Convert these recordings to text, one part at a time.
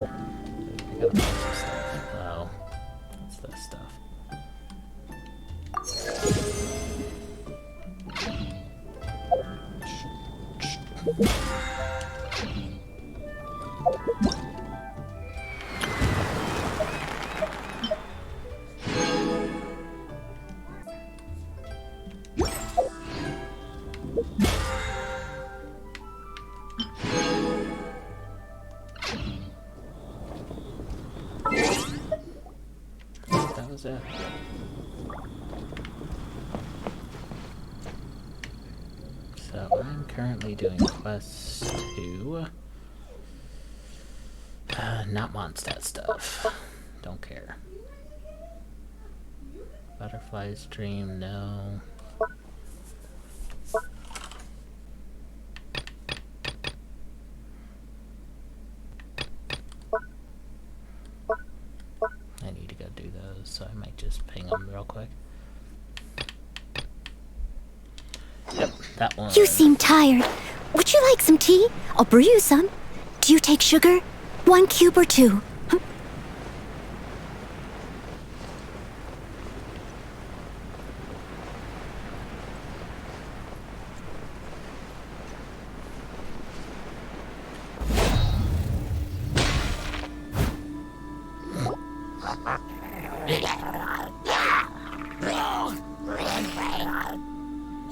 I gotta find some stuff. Oh, what's this stuff? That was it. So I'm currently doing quest 2. Not Mondstadt stuff. Don't care. Butterfly's Dream, no. I need to go do those, so I might just ping them real quick. Yep, that one. You seem tired. Would you like some tea? I'll brew you some. Do you take sugar? 1 cube or 2?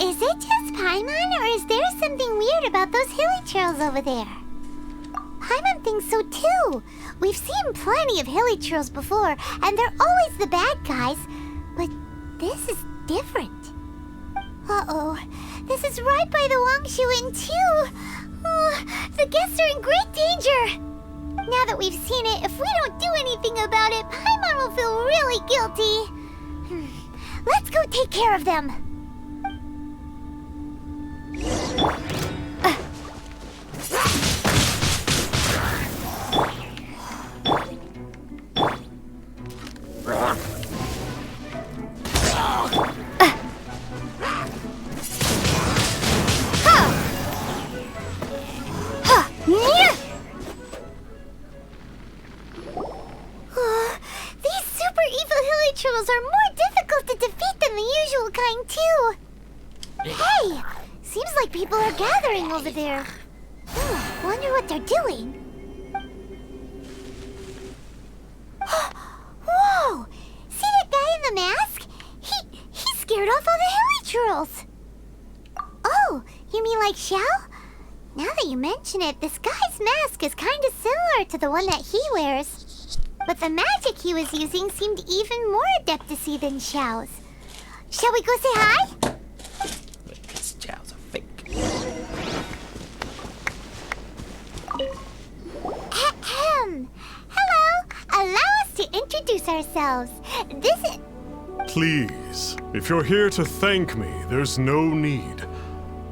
Is it just Paimon, or is there something weird about those hilly trails over there? Paimon thinks so too. We've seen plenty of hilly trails before, and they're always the bad guys. But this is different. Uh-oh. This is right by the Wangshu Inn too. Oh, the guests are in great danger. Now that we've seen it, if we don't do anything about it, Paimon will feel really guilty. Let's go take care of them. These super evil hilly trolls are more difficult to defeat than the usual kind too. Hey! Seems like people are gathering over there. Wonder what they're doing. Whoa! See that guy in the mask? He scared off all the hilly trolls. Oh, you mean like Xiao? Now that you mention it, this guy's mask is kind of similar to the one that he wears. But the magic he was using seemed even more adeptacy than Xiao's. Shall we go say hi? Because Xiao's a fake. Ahem. Hello. Allow us to introduce ourselves. This is... Please, if you're here to thank me, there's no need.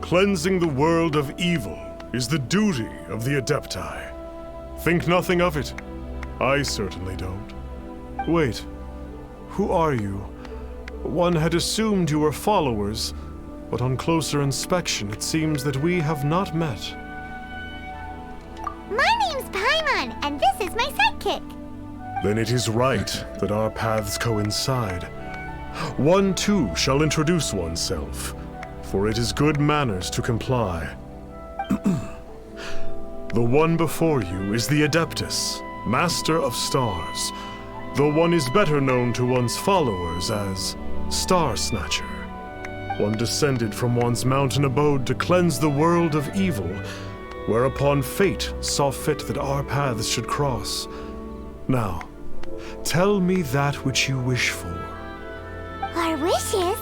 Cleansing the world of evil is the duty of the Adepti. Think nothing of it. I certainly don't. Wait, who are you? One had assumed you were followers, but on closer inspection it seems that we have not met. My name's Paimon, and this is my sidekick. Then it is right that our paths coincide. One too shall introduce oneself, for it is good manners to comply. The one before you is the Adeptus, Master of Stars. The one is better known to one's followers as Star Snatcher. One descended from one's mountain abode to cleanse the world of evil, whereupon fate saw fit that our paths should cross. Now, tell me that which you wish for. Our wishes?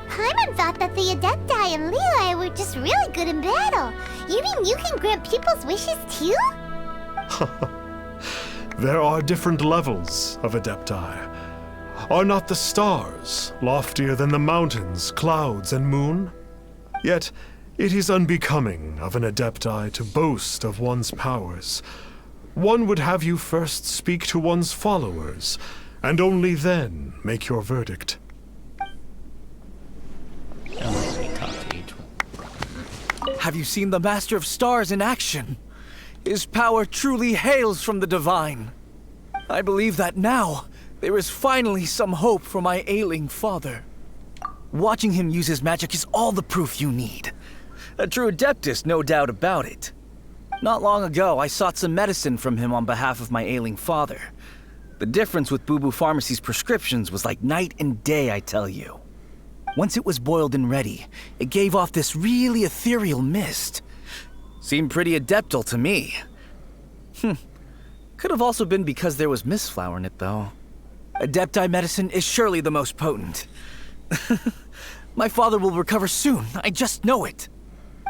Paimon thought that the Adepti and Leela were just really good in battle. You mean you can grant people's wishes too? There are different levels of Adepti. Are not the stars loftier than the mountains, clouds, and moon? Yet, it is unbecoming of an Adepti to boast of one's powers. One would have you first speak to one's followers, and only then make your verdict. Don't make me talk to each one. Have you seen the Master of Stars in action? His power truly hails from the divine. I believe that now, there is finally some hope for my ailing father. Watching him use his magic is all the proof you need. A true adeptus, no doubt about it. Not long ago, I sought some medicine from him on behalf of my ailing father. The difference with Boo Boo Pharmacy's prescriptions was like night and day, I tell you. Once it was boiled and ready, it gave off this really ethereal mist. Seemed pretty adeptal to me. Could have also been because there was mistflower in it, though. Adepti medicine is surely the most potent. My father will recover soon, I just know it.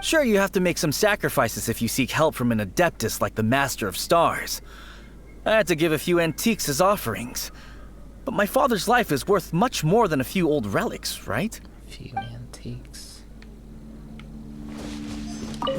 Sure, you have to make some sacrifices if you seek help from an adeptus like the Master of Stars. I had to give a few antiques as offerings. But my father's life is worth much more than a few old relics, right? Few antiques.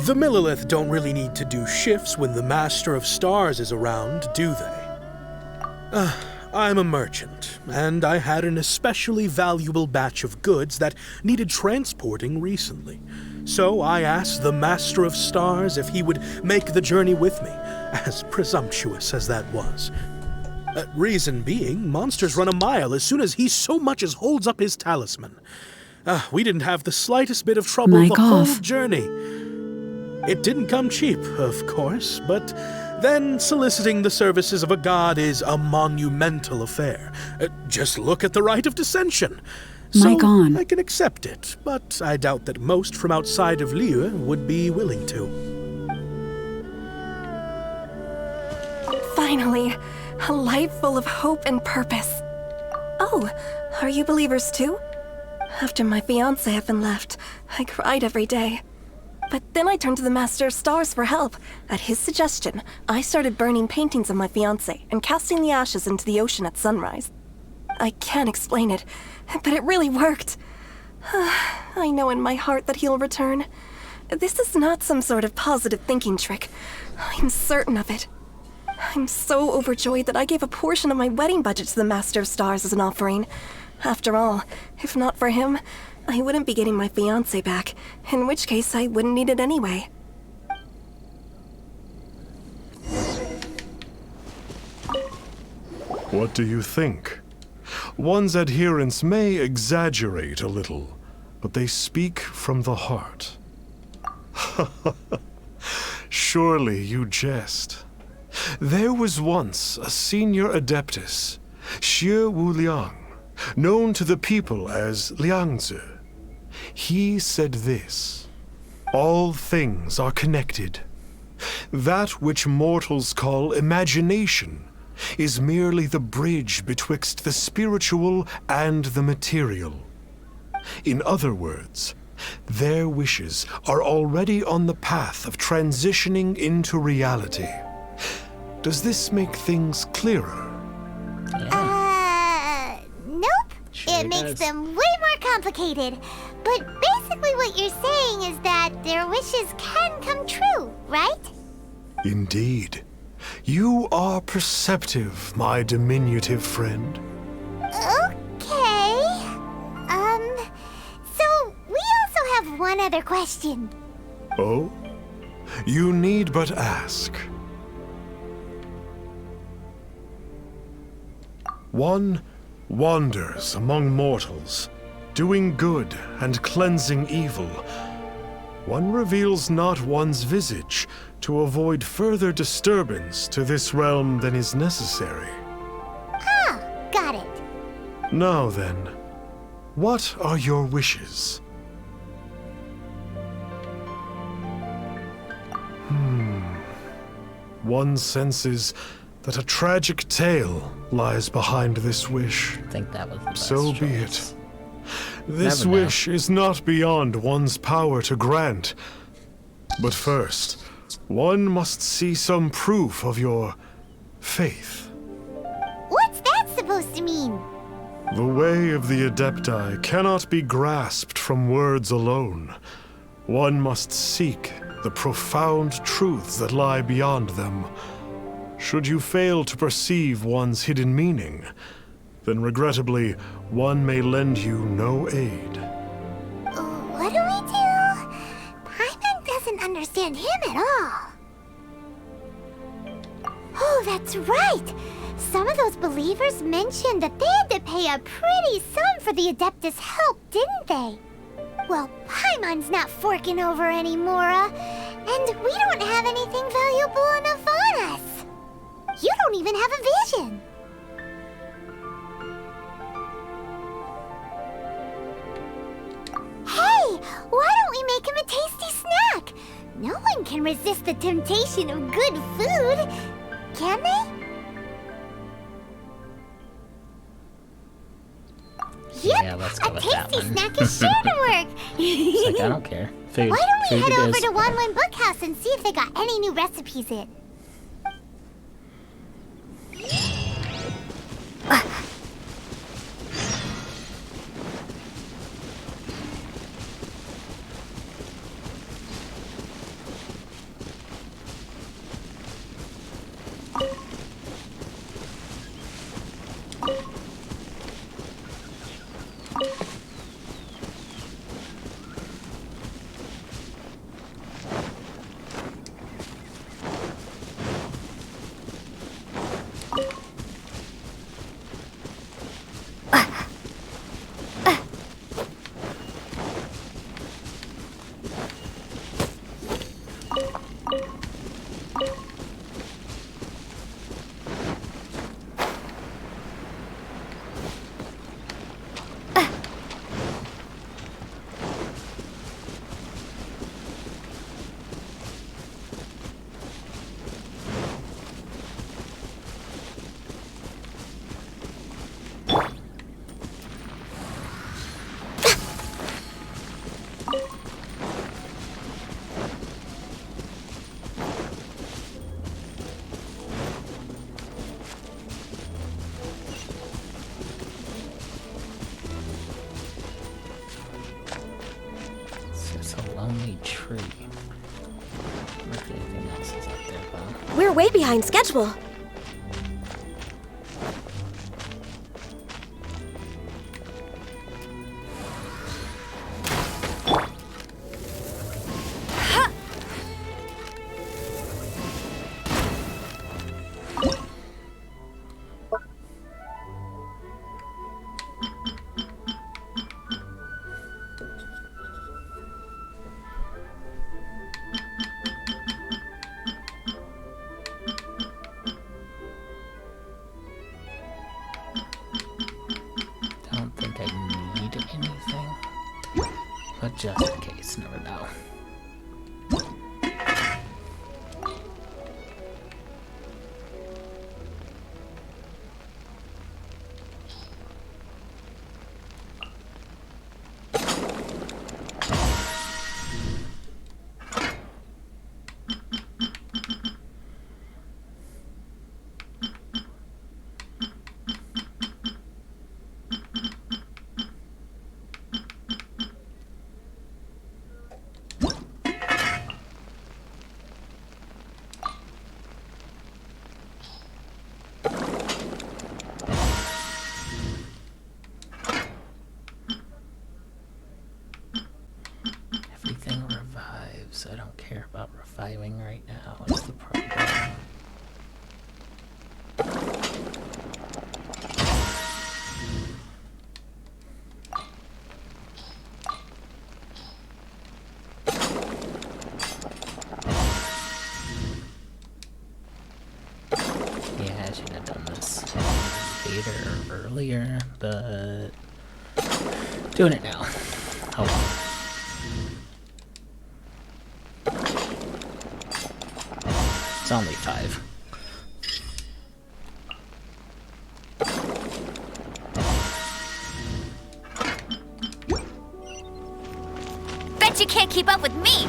The Millilith don't really need to do shifts when the Master of Stars is around, do they? I'm a merchant, and I had an especially valuable batch of goods that needed transporting recently. So I asked the Master of Stars if he would make the journey with me, as presumptuous as that was. Reason being, monsters run a mile as soon as he so much as holds up his talisman. We didn't have the slightest bit of trouble the whole journey. It didn't come cheap, of course, but then soliciting the services of a god is a monumental affair. Just look at the Rite of Dissension. So I can accept it, but I doubt that most from outside of Liyue would be willing to. Finally, a life full of hope and purpose. Oh, are you believers too? After my fiancé had been left, I cried every day. But then I turned to the Master of Stars for help. At his suggestion, I started burning paintings of my fiancé and casting the ashes into the ocean at sunrise. I can't explain it, but it really worked. I know in my heart that he'll return. This is not some sort of positive thinking trick. I'm certain of it. I'm so overjoyed that I gave a portion of my wedding budget to the Master of Stars as an offering. After all, if not for him, I wouldn't be getting my fiancé back, in which case I wouldn't need it anyway. What do you think? One's adherents may exaggerate a little, but they speak from the heart. Surely you jest. There was once a senior adeptus, Xie Wuliang, known to the people as Liangzi. He said this: all things are connected. That which mortals call imagination is merely the bridge betwixt the spiritual and the material. In other words, their wishes are already on the path of transitioning into reality. Does this make things clearer? Nope. Sure It makes does. them way more complicated. But basically what you're saying is that their wishes can come true, right? Indeed. You are perceptive, my diminutive friend. Okay. So we also have one other question. Oh? You need but ask. One wanders among mortals, doing good and cleansing evil. One reveals not one's visage to avoid further disturbance to this realm than is necessary. Ah, got it. Now then, what are your wishes? One senses that a tragic tale lies behind this wish. I think that was the best So be choice. it. This Never know. wish is not beyond one's power to grant. But first, one must see some proof of your faith. What's that supposed to mean? The way of the Adepti cannot be grasped from words alone. One must seek the profound truths that lie beyond them. Should you fail to perceive one's hidden meaning, then regrettably, one may lend you no aid. What do we do? Paimon doesn't understand him at all. Oh, that's right! Some of those believers mentioned that they had to pay a pretty sum for the Adeptus' help, didn't they? Well, Paimon's not forking over anymore, and we don't have anything valuable enough on us. You don't even have a vision. Hey, why don't we make him a tasty snack? No one can resist the temptation of good food, can they? Yep, Yeah, let's go a with that tasty one. snack is sure to work. It's like, I don't care. Food. Why don't we Food head it over is. to Wanwan Bookhouse and see if they got any new recipes in? It's just a lonely tree. I wonder if anything else is up there, though. We're way behind schedule. I don't think I need anything. But just in case, never know. Everything revives. I don't care about reviving right now. What's the problem? Yeah, I should have done this later or earlier, but doing it now. Oh well. It's only 5. Bet you can't keep up with me!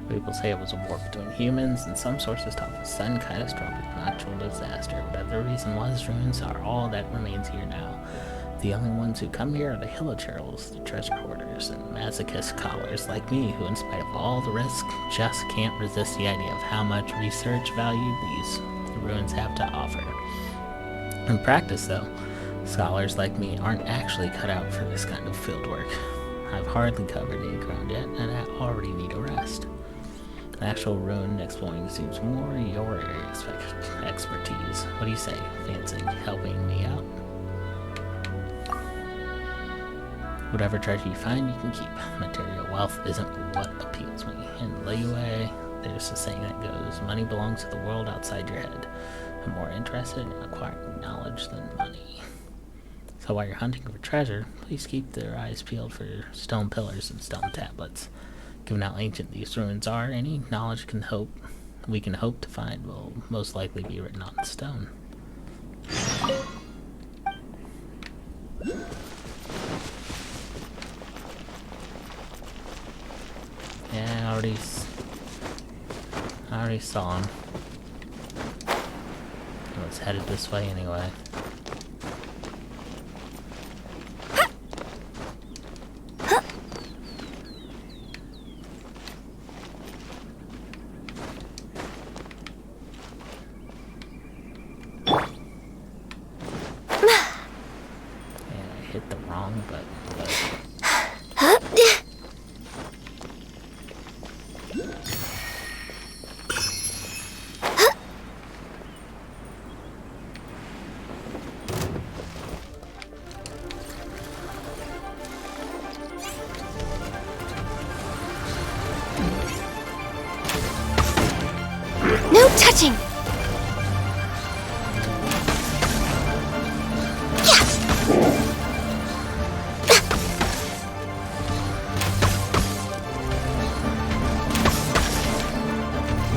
People say it was a war between humans, and some sources talk of a sudden catastrophic natural disaster. Whatever the reason was, ruins are all that remains here now. The only ones who come here are the Hilichurls, the treasure hoarders. person. Masochist scholars like me who, in spite of all the risk, just can't resist the idea of how much research value these ruins have to offer. In practice, though, scholars like me aren't actually cut out for this kind of fieldwork. I've hardly covered any ground yet, and I already need a rest. Actual ruin exploring seems more your area of expertise. What do you say? Fancy helping me out? Whatever treasure you find, you can keep. Material wealth isn't what appeals me. In Liyue, there's a saying that goes, money belongs to the world outside your head. I'm more interested in acquiring knowledge than money. So while you're hunting for treasure, please keep their eyes peeled for stone pillars and stone tablets. Given how ancient these ruins are, any knowledge we can hope to find will most likely be written on stone. Yeah, I already saw him. I was headed this way anyway. No touching!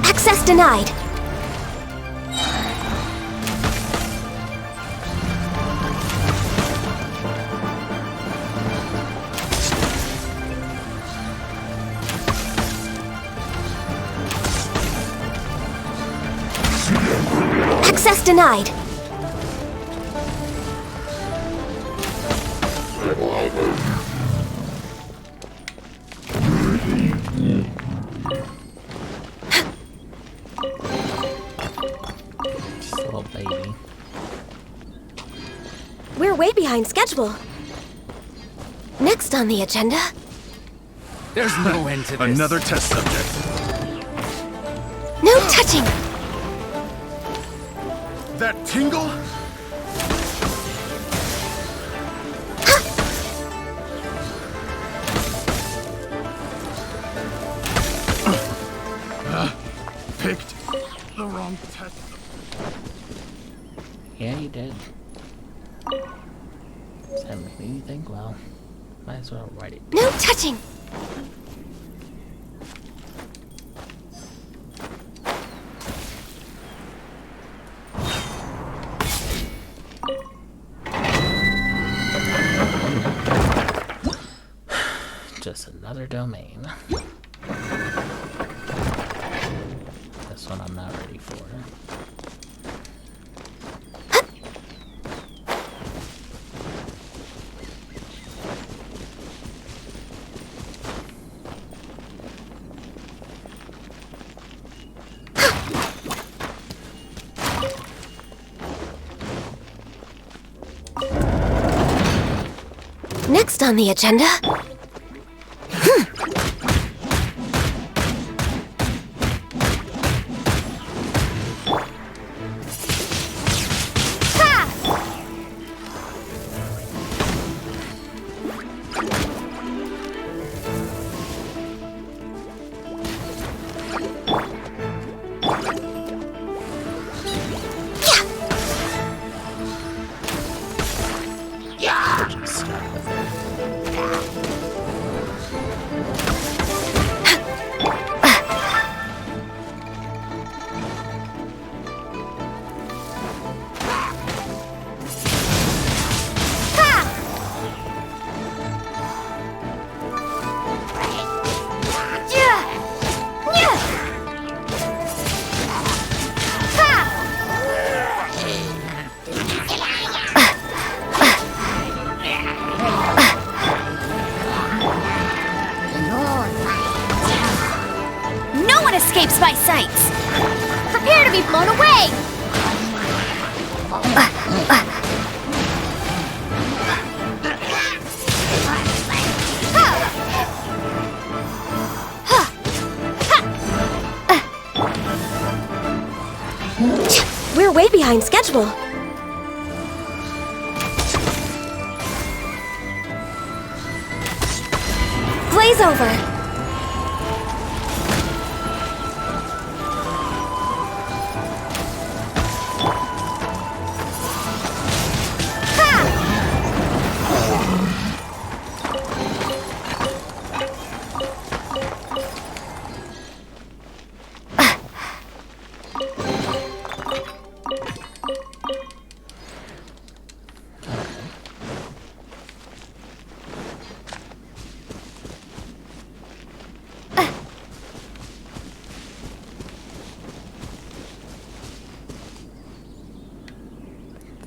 Access denied. Access denied. Just a little baby. We're way behind schedule. Next on the agenda. There's no end to this. Another test subject. No touching! That tingle? Picked the wrong test. Yeah, you did. Does that make me think? Well, might as well write it. No touching! Just another domain. This one I'm not ready for. Next on the agenda. Just start with it. escapes my sights. Prepare to be blown away! We're way behind schedule. Blaze over.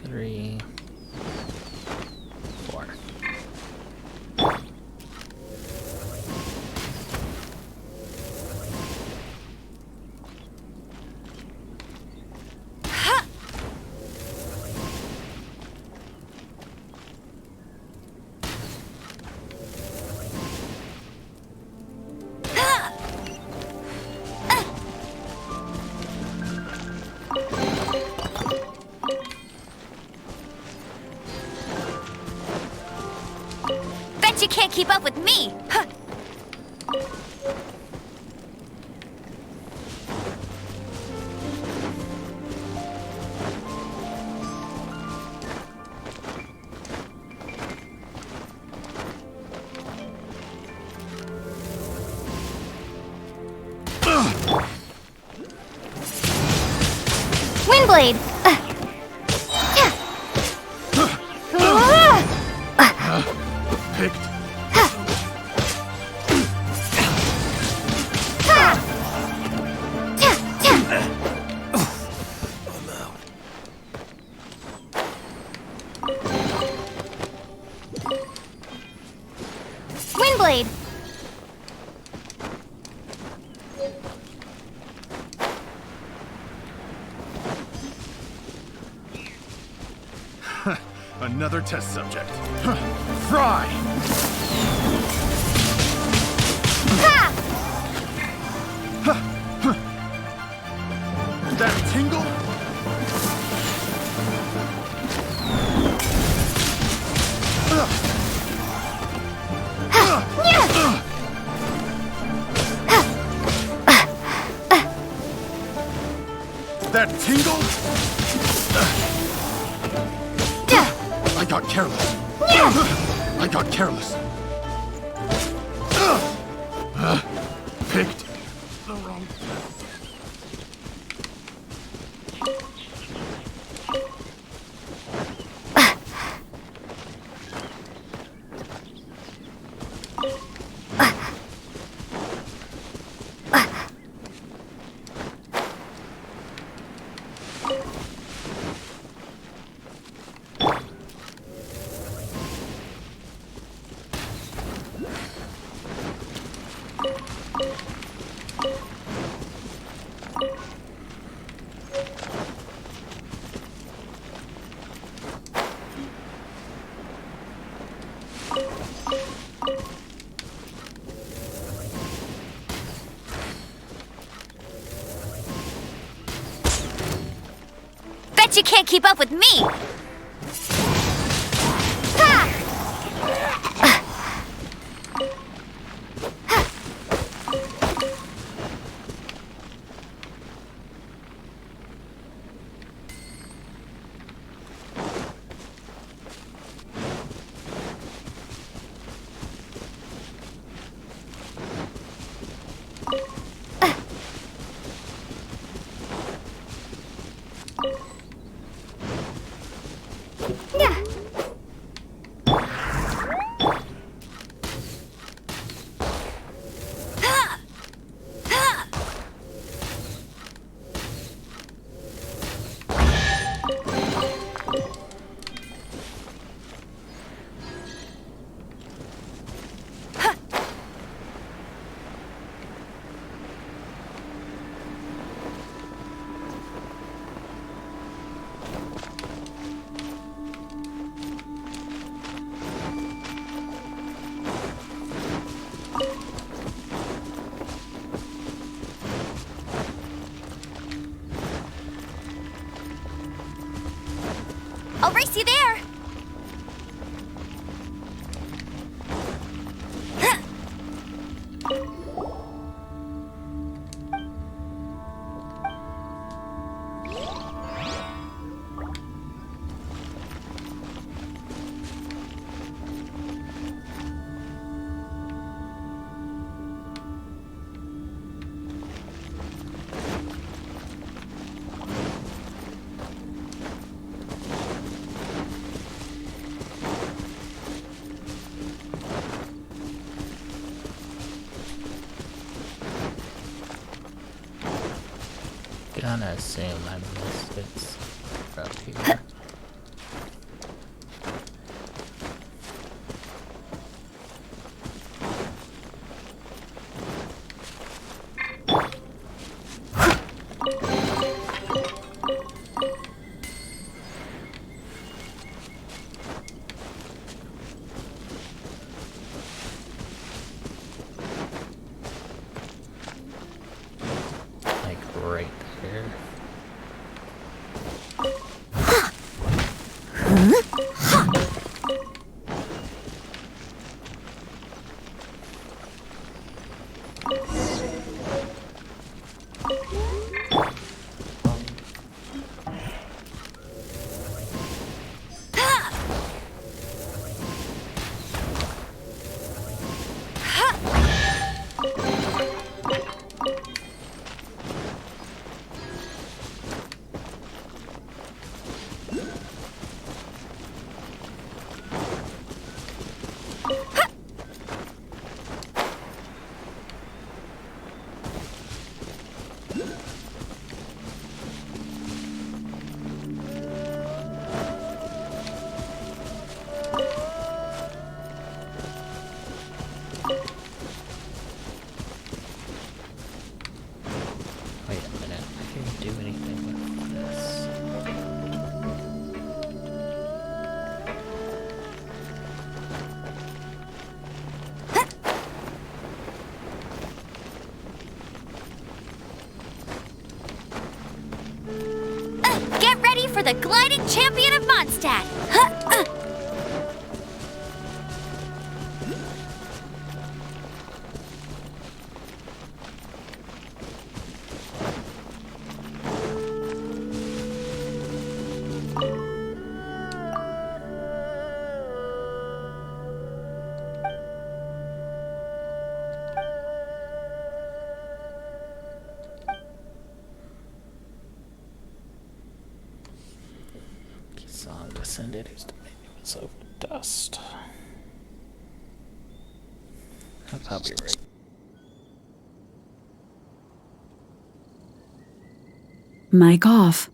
Three, four. Bet you can't keep up with me. Huh. Windblade! Picked. Windblade! Another test subject. Fry! That tingle? That tingle? I got careless. I got careless. Picked the wrong test. Bet you can't keep up with me. gonna assume I missed it's up here. Like right there. Wait a minute, I can't do anything with this. Get ready for the gliding champion of Mondstadt! Song descended, whose dominion was over dust. I'll be right. Mic off.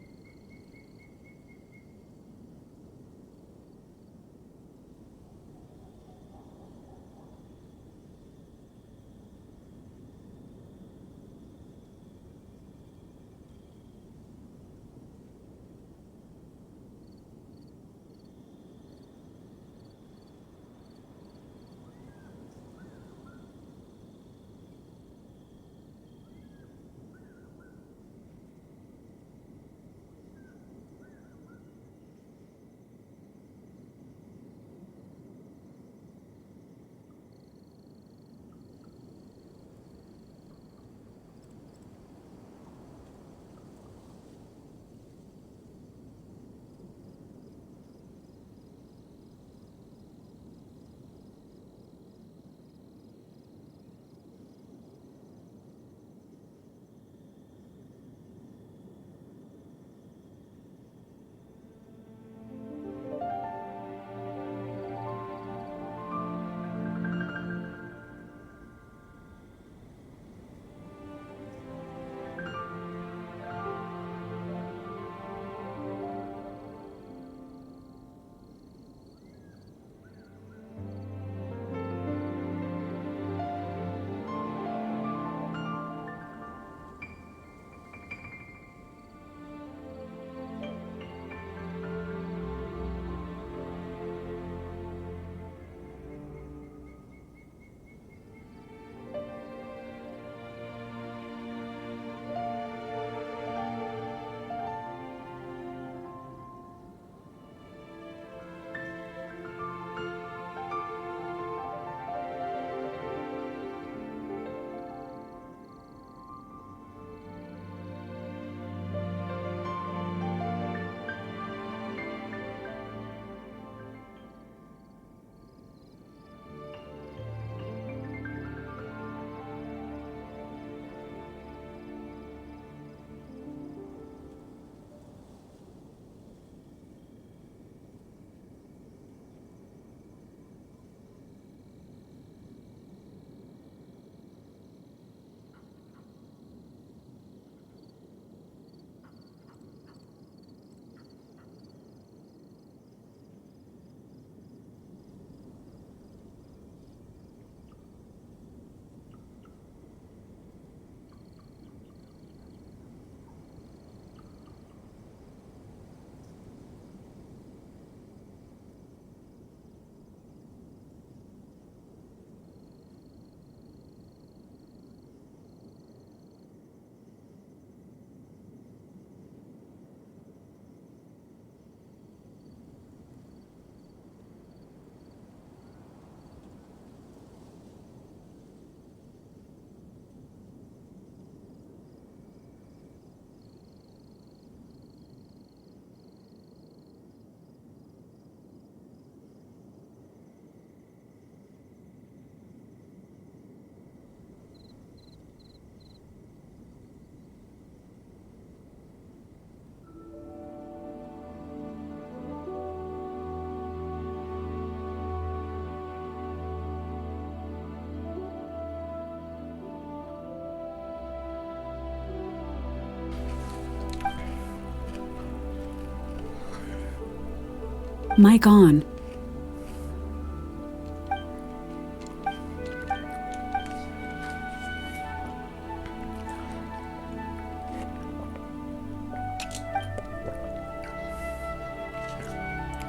Mic on.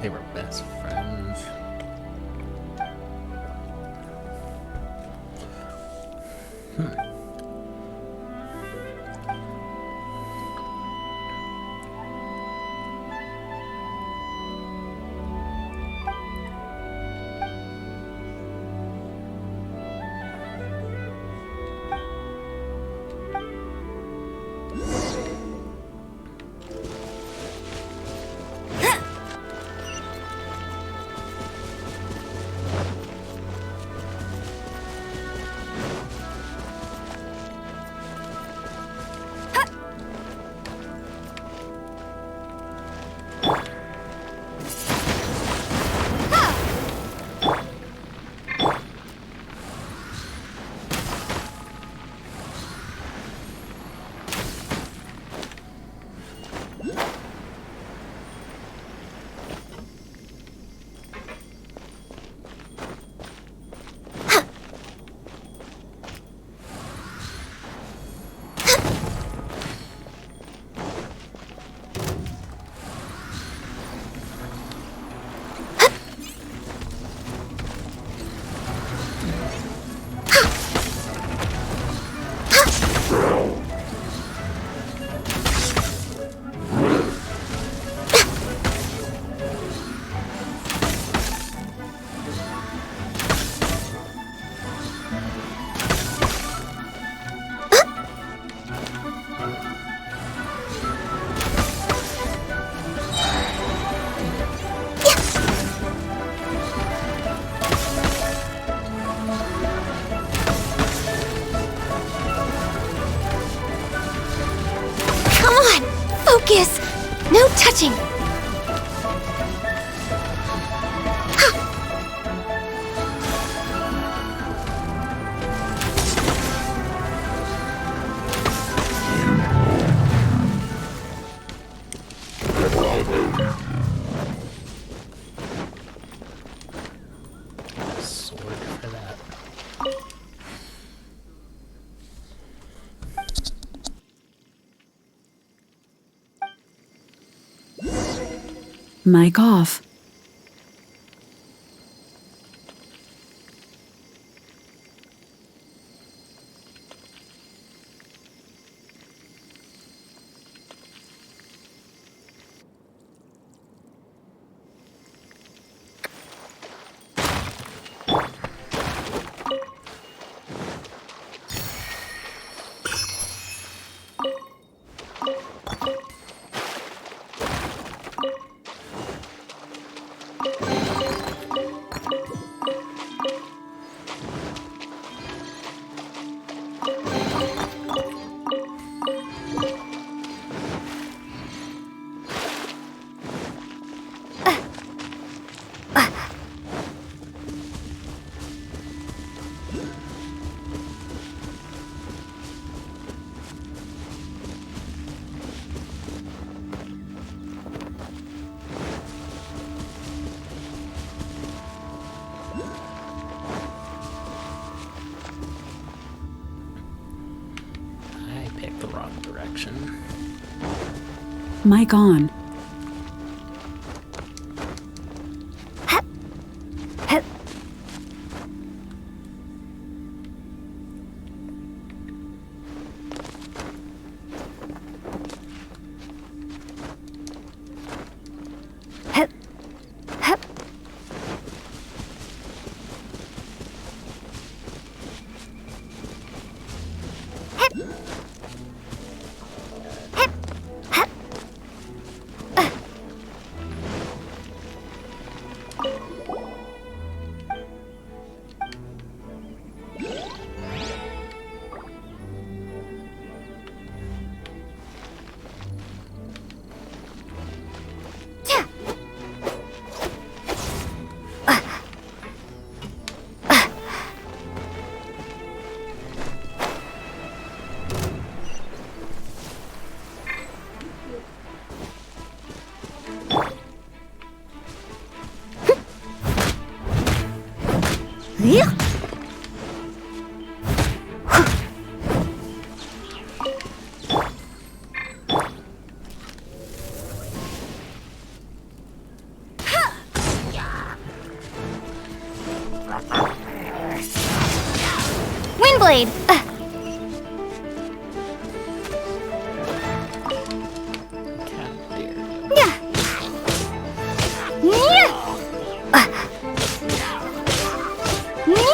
They were best friends. Focus! No touching! Sword for that. Mic off. I picked the wrong direction. Mic on. Windblade! God dear. Yeah. Yeah. Yeah.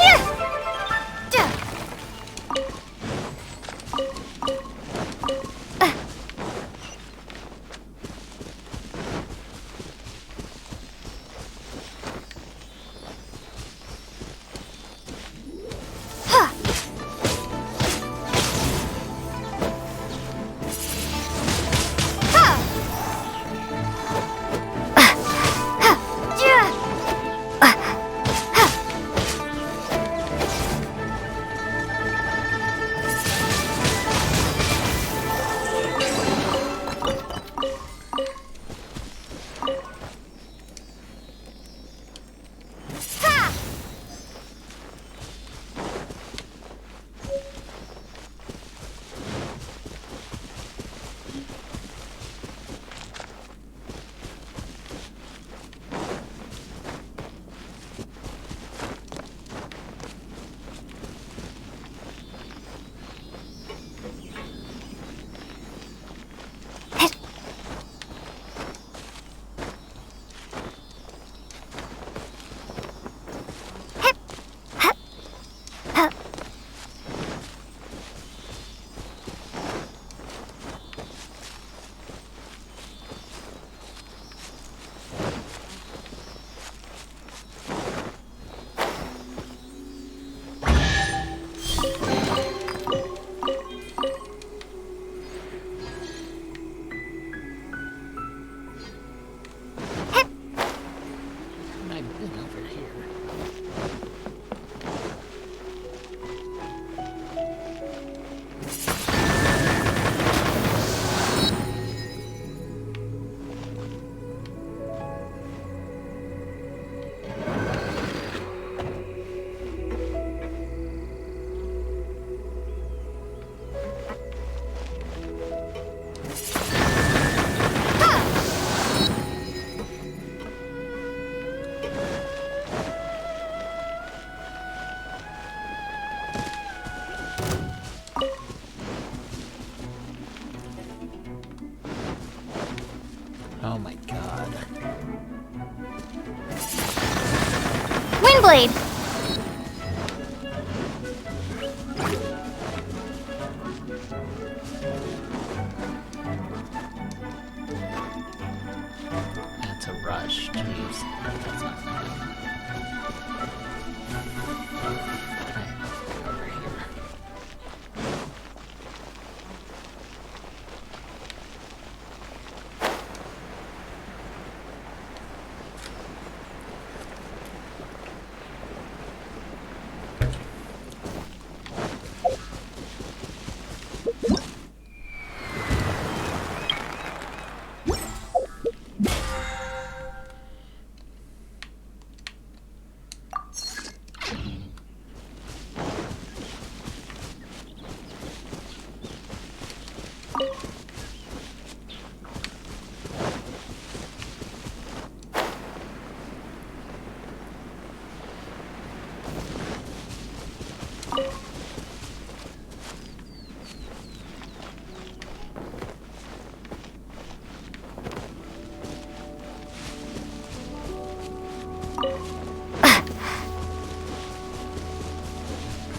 I've been over here. Oh my god. Windblade! That's a rush. Jeez. That's not fun. Alright, over here.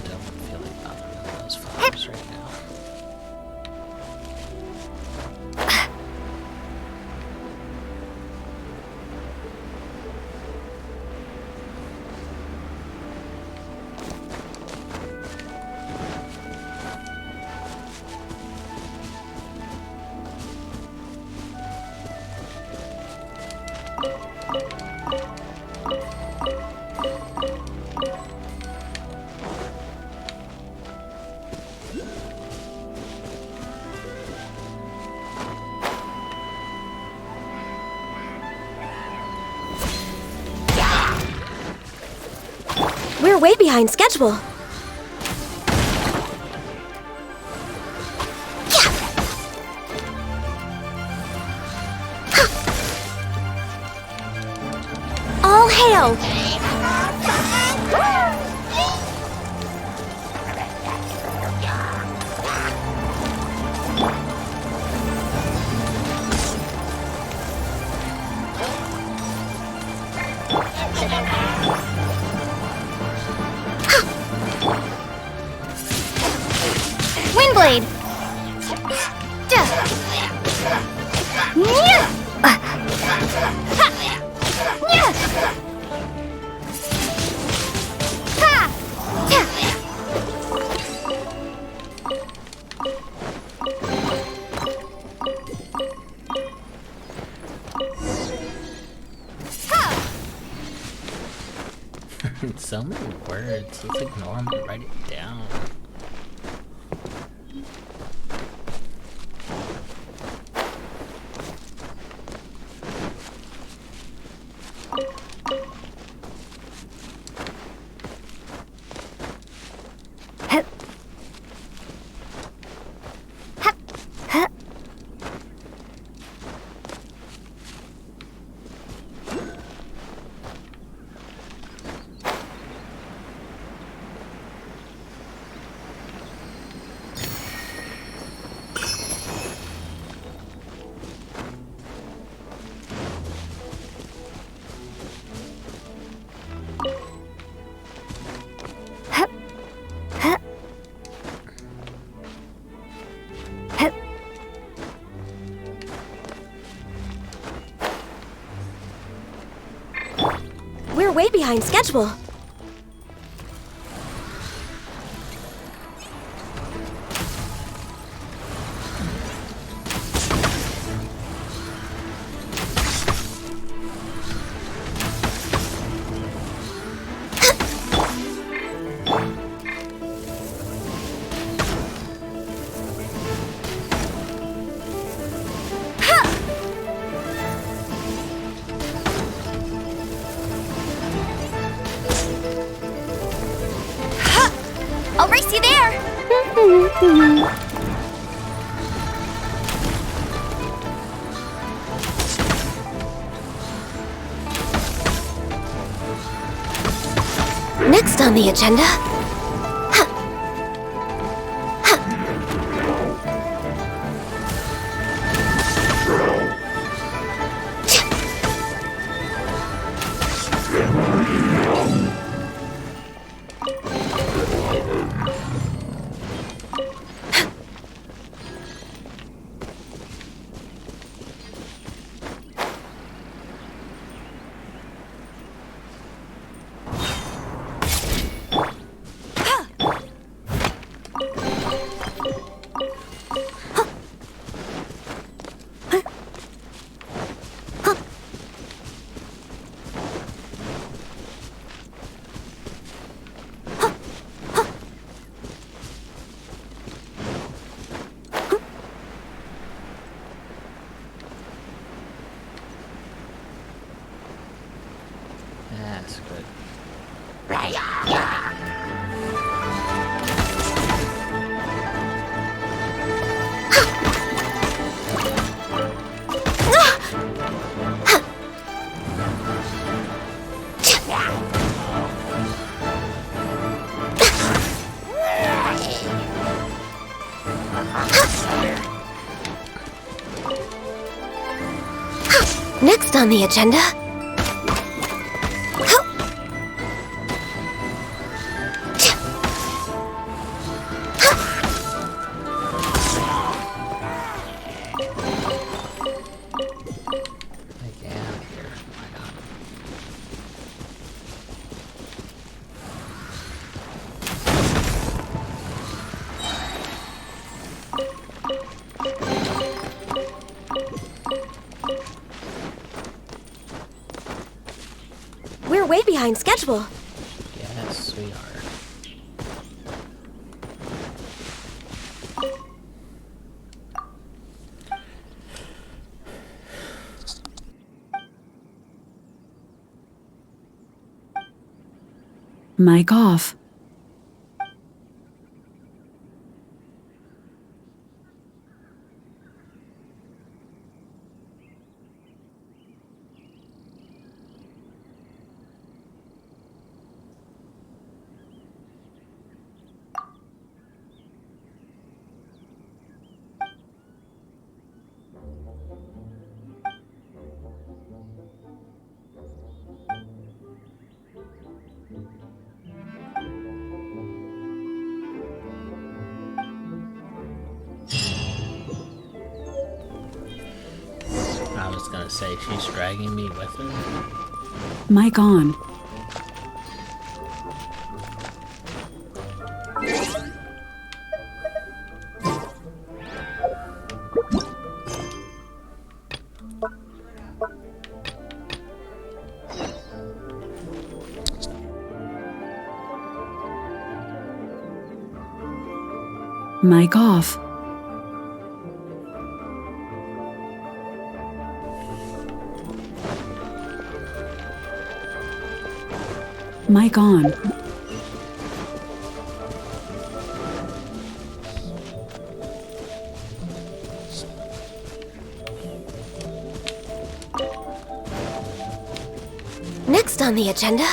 Don't feel like bothering with those flowers right now. We're way behind schedule. All hail! Twin Blade! So many words. Let's ignore them and write it down. We're way behind schedule. I'll race you there! Next on the agenda. That's good. Next on the agenda. Get out of here. Why not? We're way behind schedule. Yes, we are. Mic off. gonna say, she's dragging me with her. Mic on. Mic off. Mic on. Next on the agenda.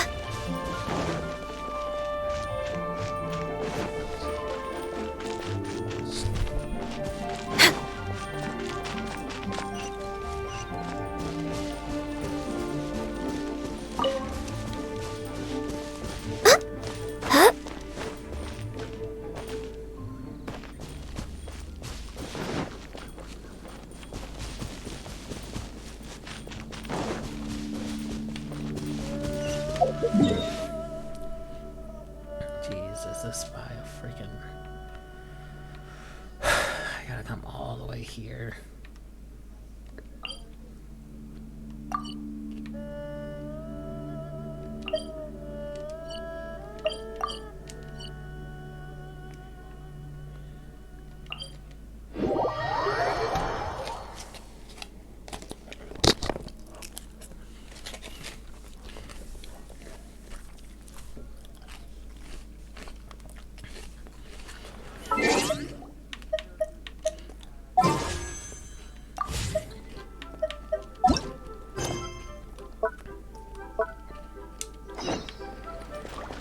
Jesus, this file freaking. I gotta come all the way here.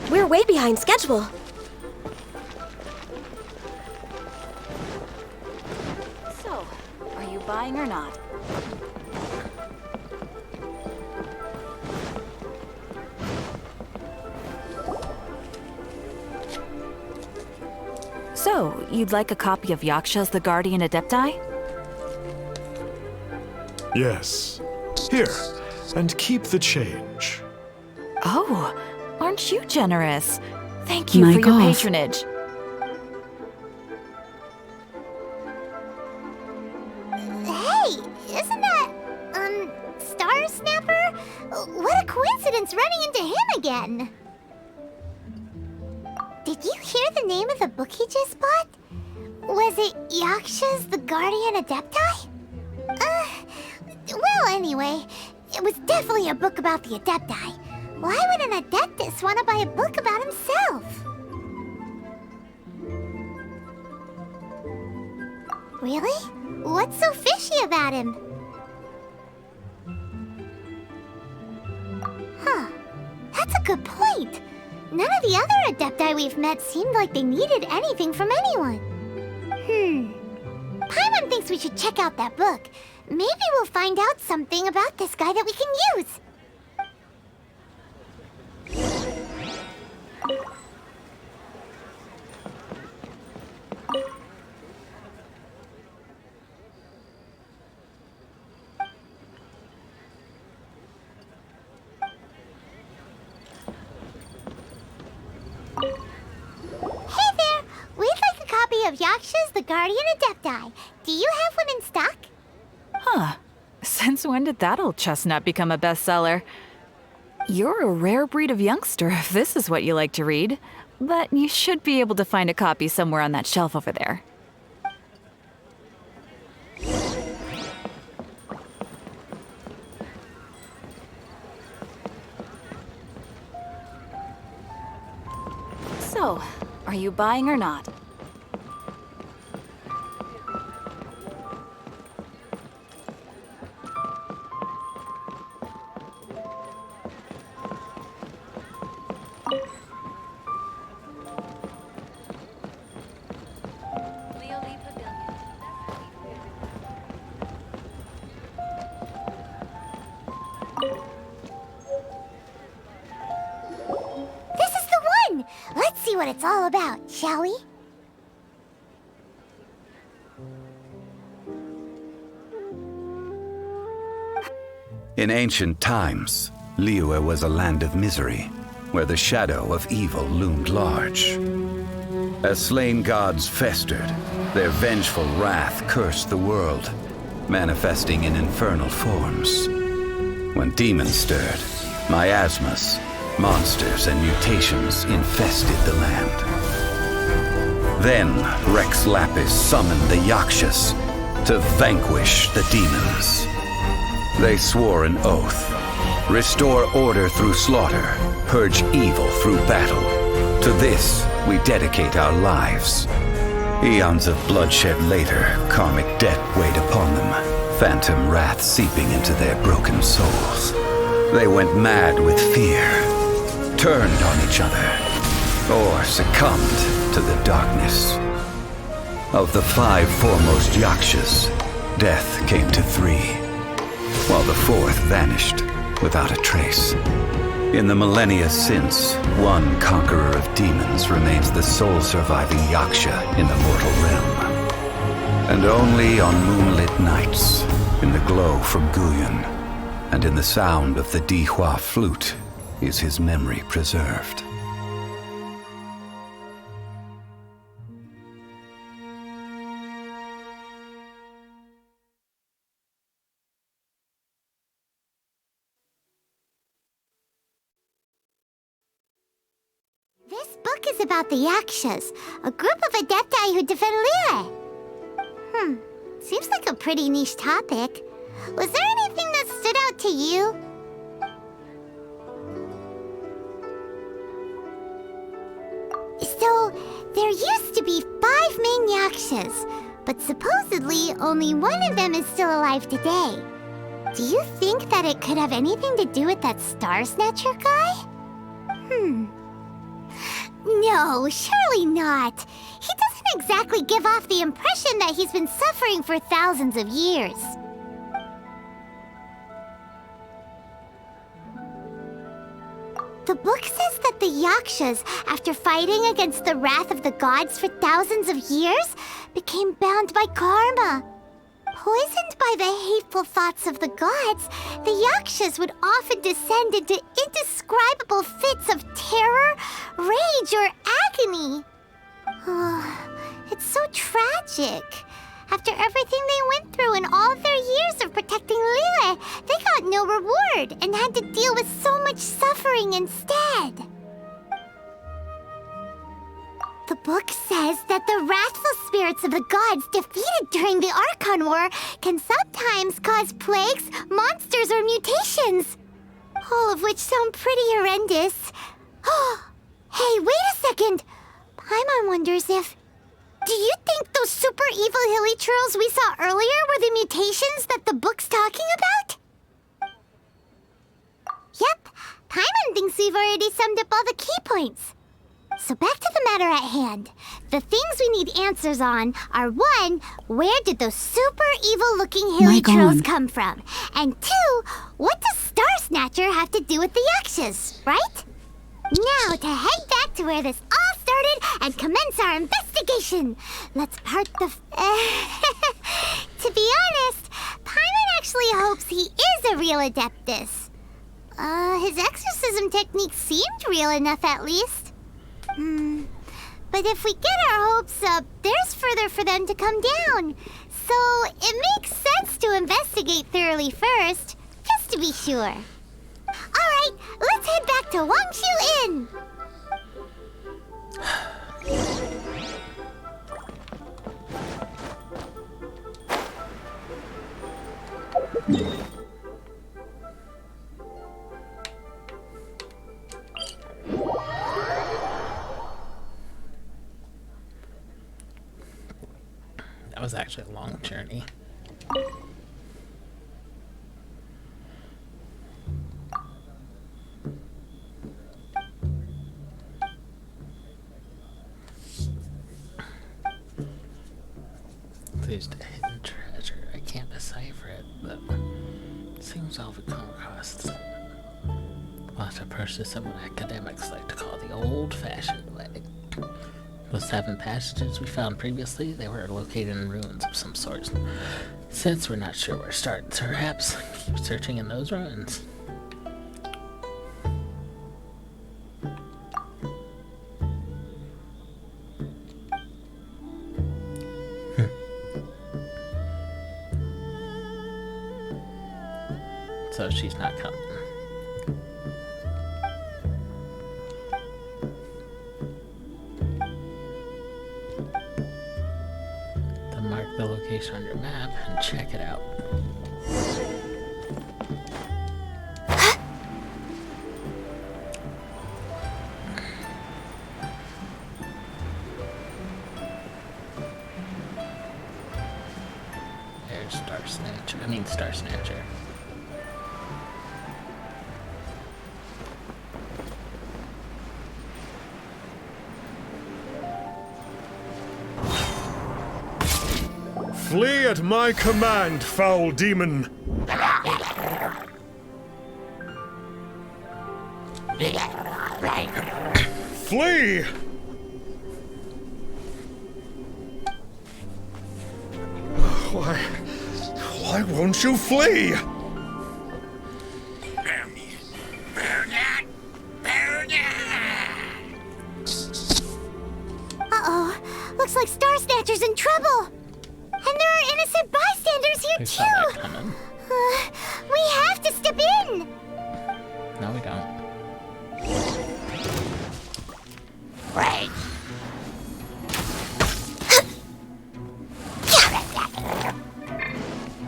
We're way behind schedule. So, are you buying or not? So, you'd like a copy of Yaksha's The Guardian Adepti? Yes. Here, and keep the change. Oh, aren't you generous? Thank you Mic for your off. patronage. Hey, isn't that, Star Snapper? What a coincidence running into him again. Did you hear the name of the book he just bought? Was it Yaksha's The Guardian Adepti? Well, anyway, it was definitely a book about the Adepti. Why would an Adeptus want to buy a book about himself? Really? What's so fishy about him? Huh. That's a good point. None of the other Adepti we've met seemed like they needed anything from anyone. Paimon thinks we should check out that book. Maybe we'll find out something about this guy that we can use. Hey there! We'd like a copy of Yaksha's The Guardian Adepti. Do you have one in stock? Huh. Since when did that old chestnut become a bestseller? You're a rare breed of youngster if this is what you like to read. But you should be able to find a copy somewhere on that shelf over there. So, are you buying or not? This is the one! Let's see what it's all about, shall we? In ancient times, Liyue was a land of misery, where the shadow of evil loomed large. As slain gods festered, their vengeful wrath cursed the world, manifesting in infernal forms. When demons stirred, miasmas, monsters, and mutations infested the land. Then Rex Lapis summoned the Yakshas to vanquish the demons. They swore an oath: restore order through slaughter, purge evil through battle. To this, we dedicate our lives. Eons of bloodshed later, karmic debt weighed upon them, phantom wrath seeping into their broken souls. They went mad with fear, turned on each other, or succumbed to the darkness. Of the 5 foremost Yakshas, death came to 3, while the 4th vanished without a trace. In the millennia since, one conqueror of demons remains the sole surviving Yaksha in the mortal realm. And only on moonlit nights, in the glow from Guyon, and in the sound of the Dihua flute, is his memory preserved. This book is about the Yakshas, a group of adepti who defend Liyue. Seems like a pretty niche topic. Was there anything that stood out to you? So, there used to be 5 main Yakshas, but supposedly only one of them is still alive today. Do you think that it could have anything to do with that Star Snatcher guy? No, surely not. He doesn't exactly give off the impression that he's been suffering for thousands of years. The book says that the Yakshas, after fighting against the wrath of the gods for thousands of years, became bound by karma. Poisoned by the hateful thoughts of the gods, the Yakshas would often descend into indescribable fits of terror, rage, or agony. It's so tragic. After everything they went through in all of their years of protecting Liyue, they got no reward and had to deal with so much suffering instead. The book says that the wrathful spirits of the gods defeated during the Archon War can sometimes cause plagues, monsters, or mutations. All of which sound pretty horrendous. Hey, wait a second! Paimon wonders if... Do you think those super evil hilly churls we saw earlier were the mutations that the book's talking about? Yep, Paimon thinks we've already summed up all the key points. So back to the matter at hand. The things we need answers on are 1, where did those super evil-looking hilly churls come from? And 2, what does Star Snatcher have to do with the Yakshas, right? Now to head back to where this all started and commence our investigation. Let's part the... To be honest, Paimon actually hopes he is a real Adeptus. His exorcism technique seemed real enough at least. But if we get our hopes up, there's further for them to come down. So it makes sense to investigate thoroughly first, just to be sure. Alright, let's head back to Wangshu Inn! That was actually a long journey. There's a hidden treasure. I can't decipher it, but it seems all we come across. We'll have to pursue some what academics like to call the old-fashioned way. The 7 passages we found previously, they were located in ruins of some sort. Since we're not sure where to start, perhaps keep searching in those ruins. So she's not coming. Then mark the location on your map and check it out. There's Star Snatcher. Flee at my command, foul demon! Flee! Why won't you flee? Uh-oh. Looks like Star Snatcher's in trouble. And there are innocent bystanders here, They saw that too. coming. We have to step in. No, we don't.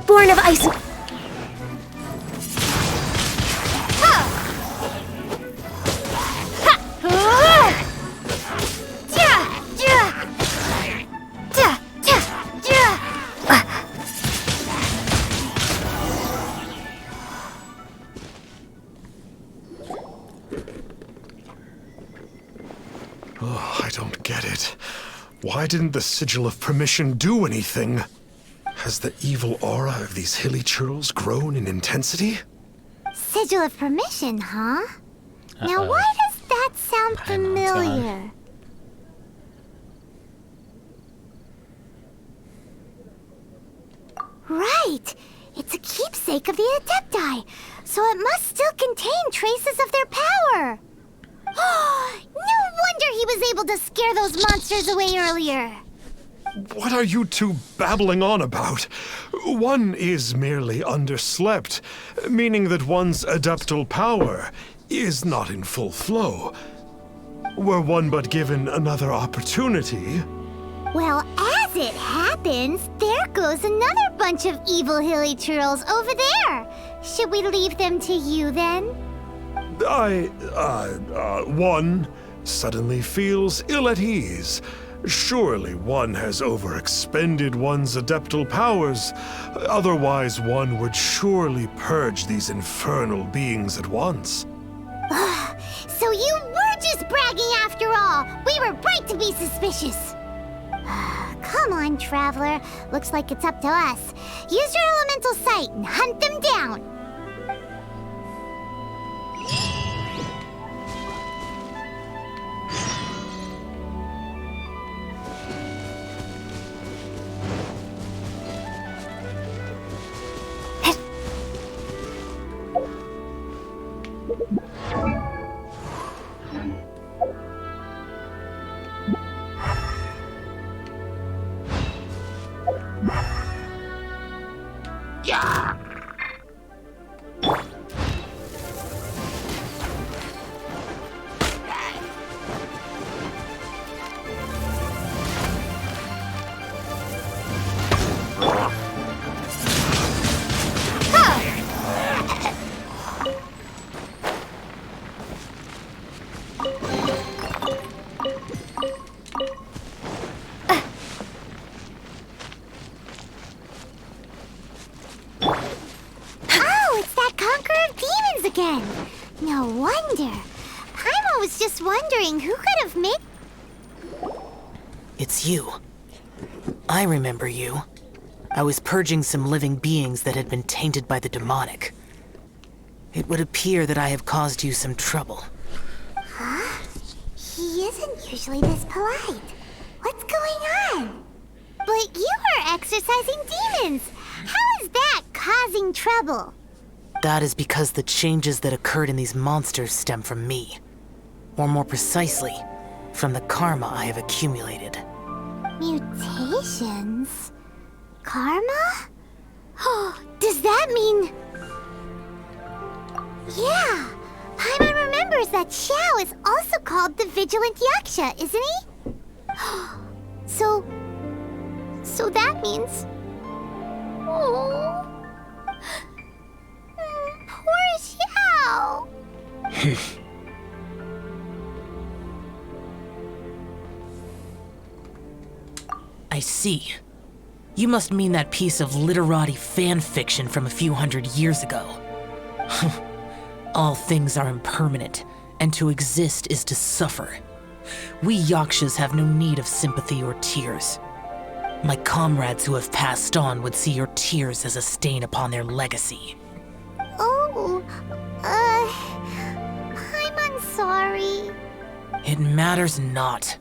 Born of ice. Oh, I don't get it. Why didn't the Sigil of Permission do anything? Has the evil aura of these hilly churls grown in intensity? Sigil of Permission, huh? Now, Uh-oh. why does that sound Paimon's gone. familiar? Right! It's a keepsake of the Adepti, so it must still contain traces of their power. No wonder he was able to scare those monsters away earlier. What are you two babbling on about? One is merely underslept, meaning that one's adeptal power is not in full flow. Were one but given another opportunity... Well, as it happens, there goes another bunch of evil hilly churls over there. Should we leave them to you then? One suddenly feels ill at ease. Surely one has overexpended one's adeptal powers. Otherwise, one would surely purge these infernal beings at once. So you were just bragging after all. We were right to be suspicious. Come on, Traveler. Looks like it's up to us. Use your elemental sight and hunt them down. Oh, it's that Conqueror of Demons again. No wonder. Paimon was just wondering who could have made... It's you. I remember you. I was purging some living beings that had been tainted by the demonic. It would appear that I have caused you some trouble. Huh? He isn't usually this polite. going on? But you are exorcising demons! How is that causing trouble? That is because the changes that occurred in these monsters stem from me. Or more precisely, from the karma I have accumulated. Mutations? Karma? Oh, does that mean... Yeah, Paimon remembers that Xiao is also called the Vigilant Yaksha, isn't he? So that means... Oh... Poor Xiao! I see. You must mean that piece of literati fan fiction from a few hundred years ago. All things are impermanent, and to exist is to suffer. We Yakshas have no need of sympathy or tears. My comrades who have passed on would see your tears as a stain upon their legacy. Oh, I'm sorry. It matters not.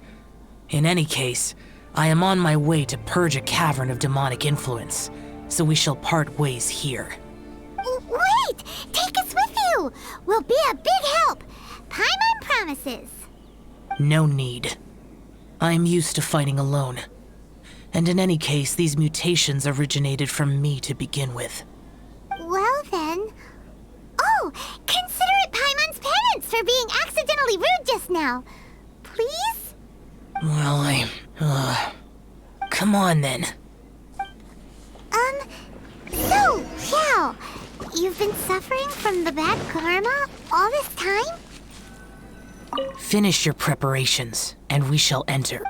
In any case, I am on my way to purge a cavern of demonic influence, so we shall part ways here. Wait! Take us with you! We'll be a big help! Paimon promises! No need. I am used to fighting alone. And in any case, these mutations originated from me to begin with. Well then... Oh! Consider it Paimon's penance for being accidentally rude just now! Please? Well, come on then. So, Xiao, you've been suffering from the bad karma all this time? Finish your preparations, and we shall enter.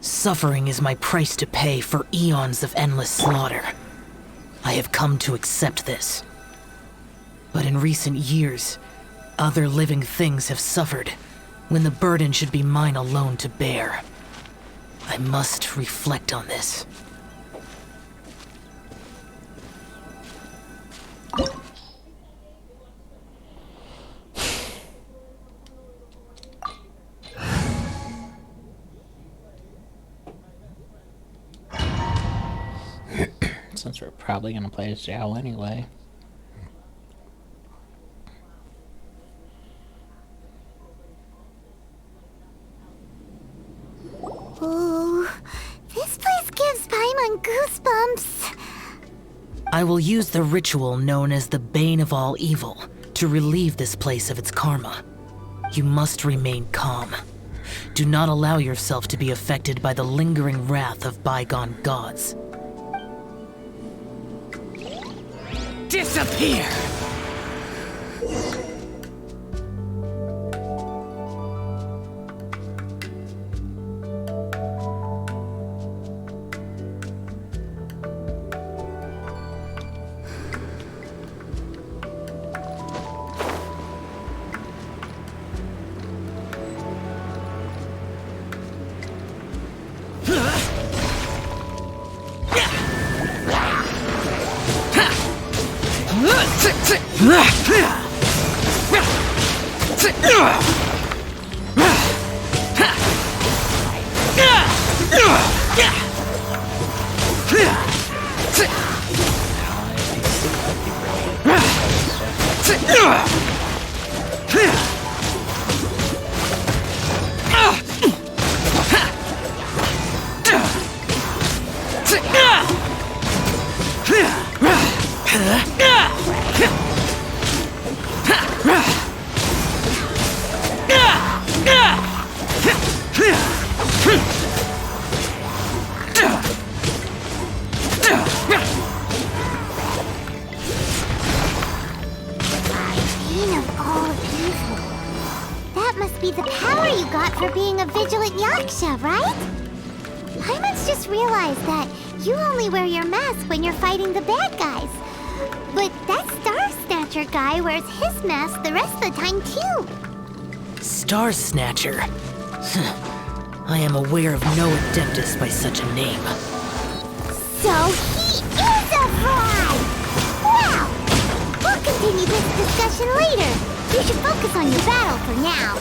Suffering is my price to pay for eons of endless slaughter. I have come to accept this. But in recent years, other living things have suffered, when the burden should be mine alone to bear. I must reflect on this. Since we're probably gonna play as Zhao anyway. Ooh, this place gives Paimon goosebumps. I will use the ritual known as the Bane of All Evil to relieve this place of its karma. You must remain calm. Do not allow yourself to be affected by the lingering wrath of bygone gods. Disappear! Bane of all evil. That must be the power you got for being a vigilant Yaksha, right? Paimon's just realized that you only wear your mask when you're fighting the bad guys. But that Star Snatcher guy wears his mask the rest of the time, too. Star Snatcher? I am aware of no Adeptus by such a name. So he is a fraud! Well, we'll continue this discussion later. You should focus on your battle for now.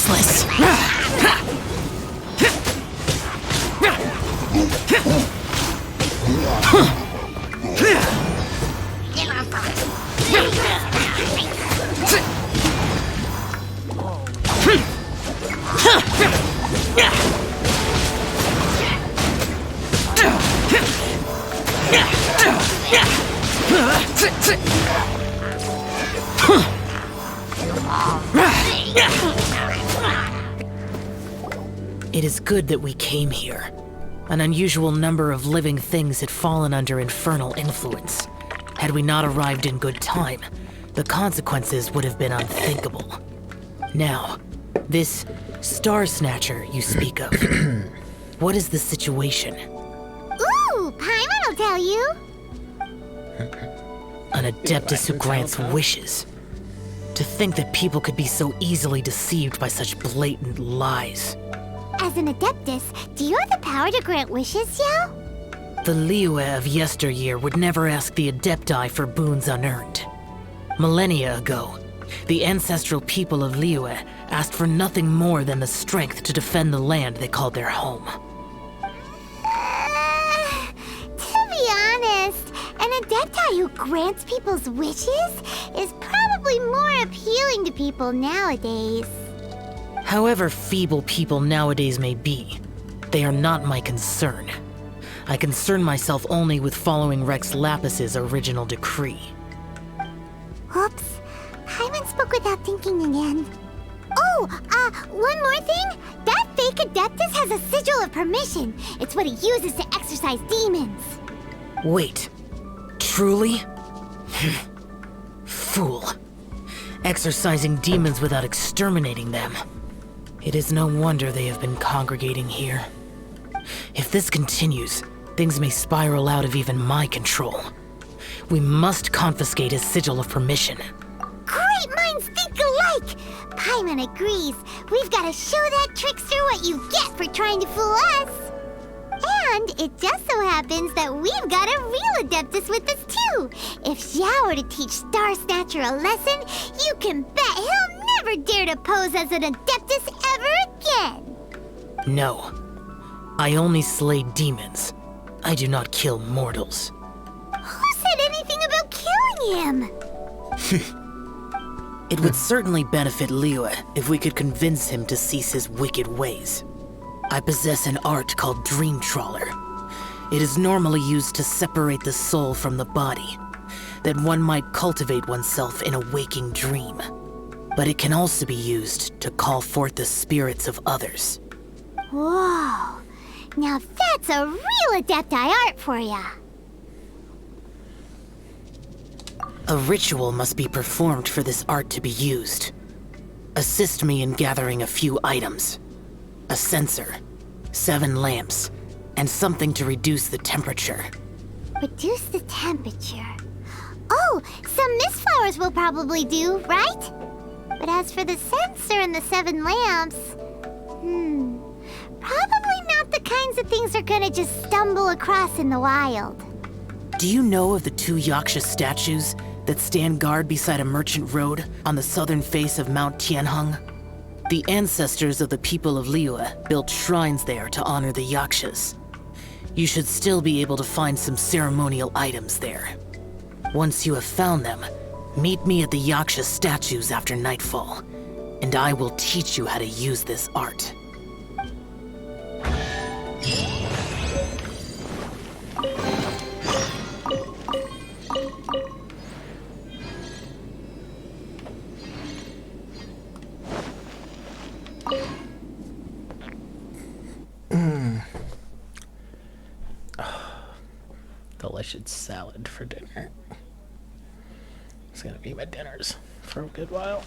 worthless. It is good that we came here. An unusual number of living things had fallen under infernal influence. Had we not arrived in good time, the consequences would have been unthinkable. Now, this Star Snatcher you speak of, what is the situation? Ooh, Paimon will tell you. An Adeptus who grants wishes. To think that people could be so easily deceived by such blatant lies. As an Adeptus, do you have the power to grant wishes, Yao? The Liyue of yesteryear would never ask the Adepti for boons unearned. Millennia ago, the ancestral people of Liyue asked for nothing more than the strength to defend the land they called their home. To be honest, an Adepti who grants people's wishes is probably more appealing to people nowadays. However feeble people nowadays may be, they are not my concern. I concern myself only with following Rex Lapis's original decree. Oops. Paimon spoke without thinking again. Oh, one more thing. That fake Adeptus has a sigil of permission. It's what he uses to exorcise demons. Wait. Truly? Fool. Exorcising demons without exterminating them. It is no wonder they have been congregating here. If this continues, things may spiral out of even my control. We must confiscate his sigil of permission. Great minds think alike! Paimon agrees. We've got to show that trickster what you get for trying to fool us. And it just so happens that we've got a real Adeptus with us too. If Xiao were to teach Star Snatcher a lesson, you can bet he'll never dare to pose as an Adeptus ever again. No. I only slay demons. I do not kill mortals. Who said anything about killing him? It would certainly benefit Liyue if we could convince him to cease his wicked ways. I possess an art called Dream Trawler. It is normally used to separate the soul from the body, that one might cultivate oneself in a waking dream. But it can also be used to call forth the spirits of others. Whoa. Now that's a real Adepti art for ya. A ritual must be performed for this art to be used. Assist me in gathering a few items. A censer, 7 lamps, and something to reduce the temperature. Reduce the temperature. Oh, some mist flowers will probably do, right? But as for the censer and the 7 lamps, probably not the kinds of things they're gonna just stumble across in the wild. Do you know of the 2 Yaksha statues that stand guard beside a merchant road on the southern face of Mount Tianheng? The ancestors of the people of Liyue built shrines there to honor the Yakshas. You should still be able to find some ceremonial items there. Once you have found them, meet me at the Yaksha statues after nightfall, and I will teach you how to use this art. Delicious salad for dinner. It's gonna be my dinners for a good while.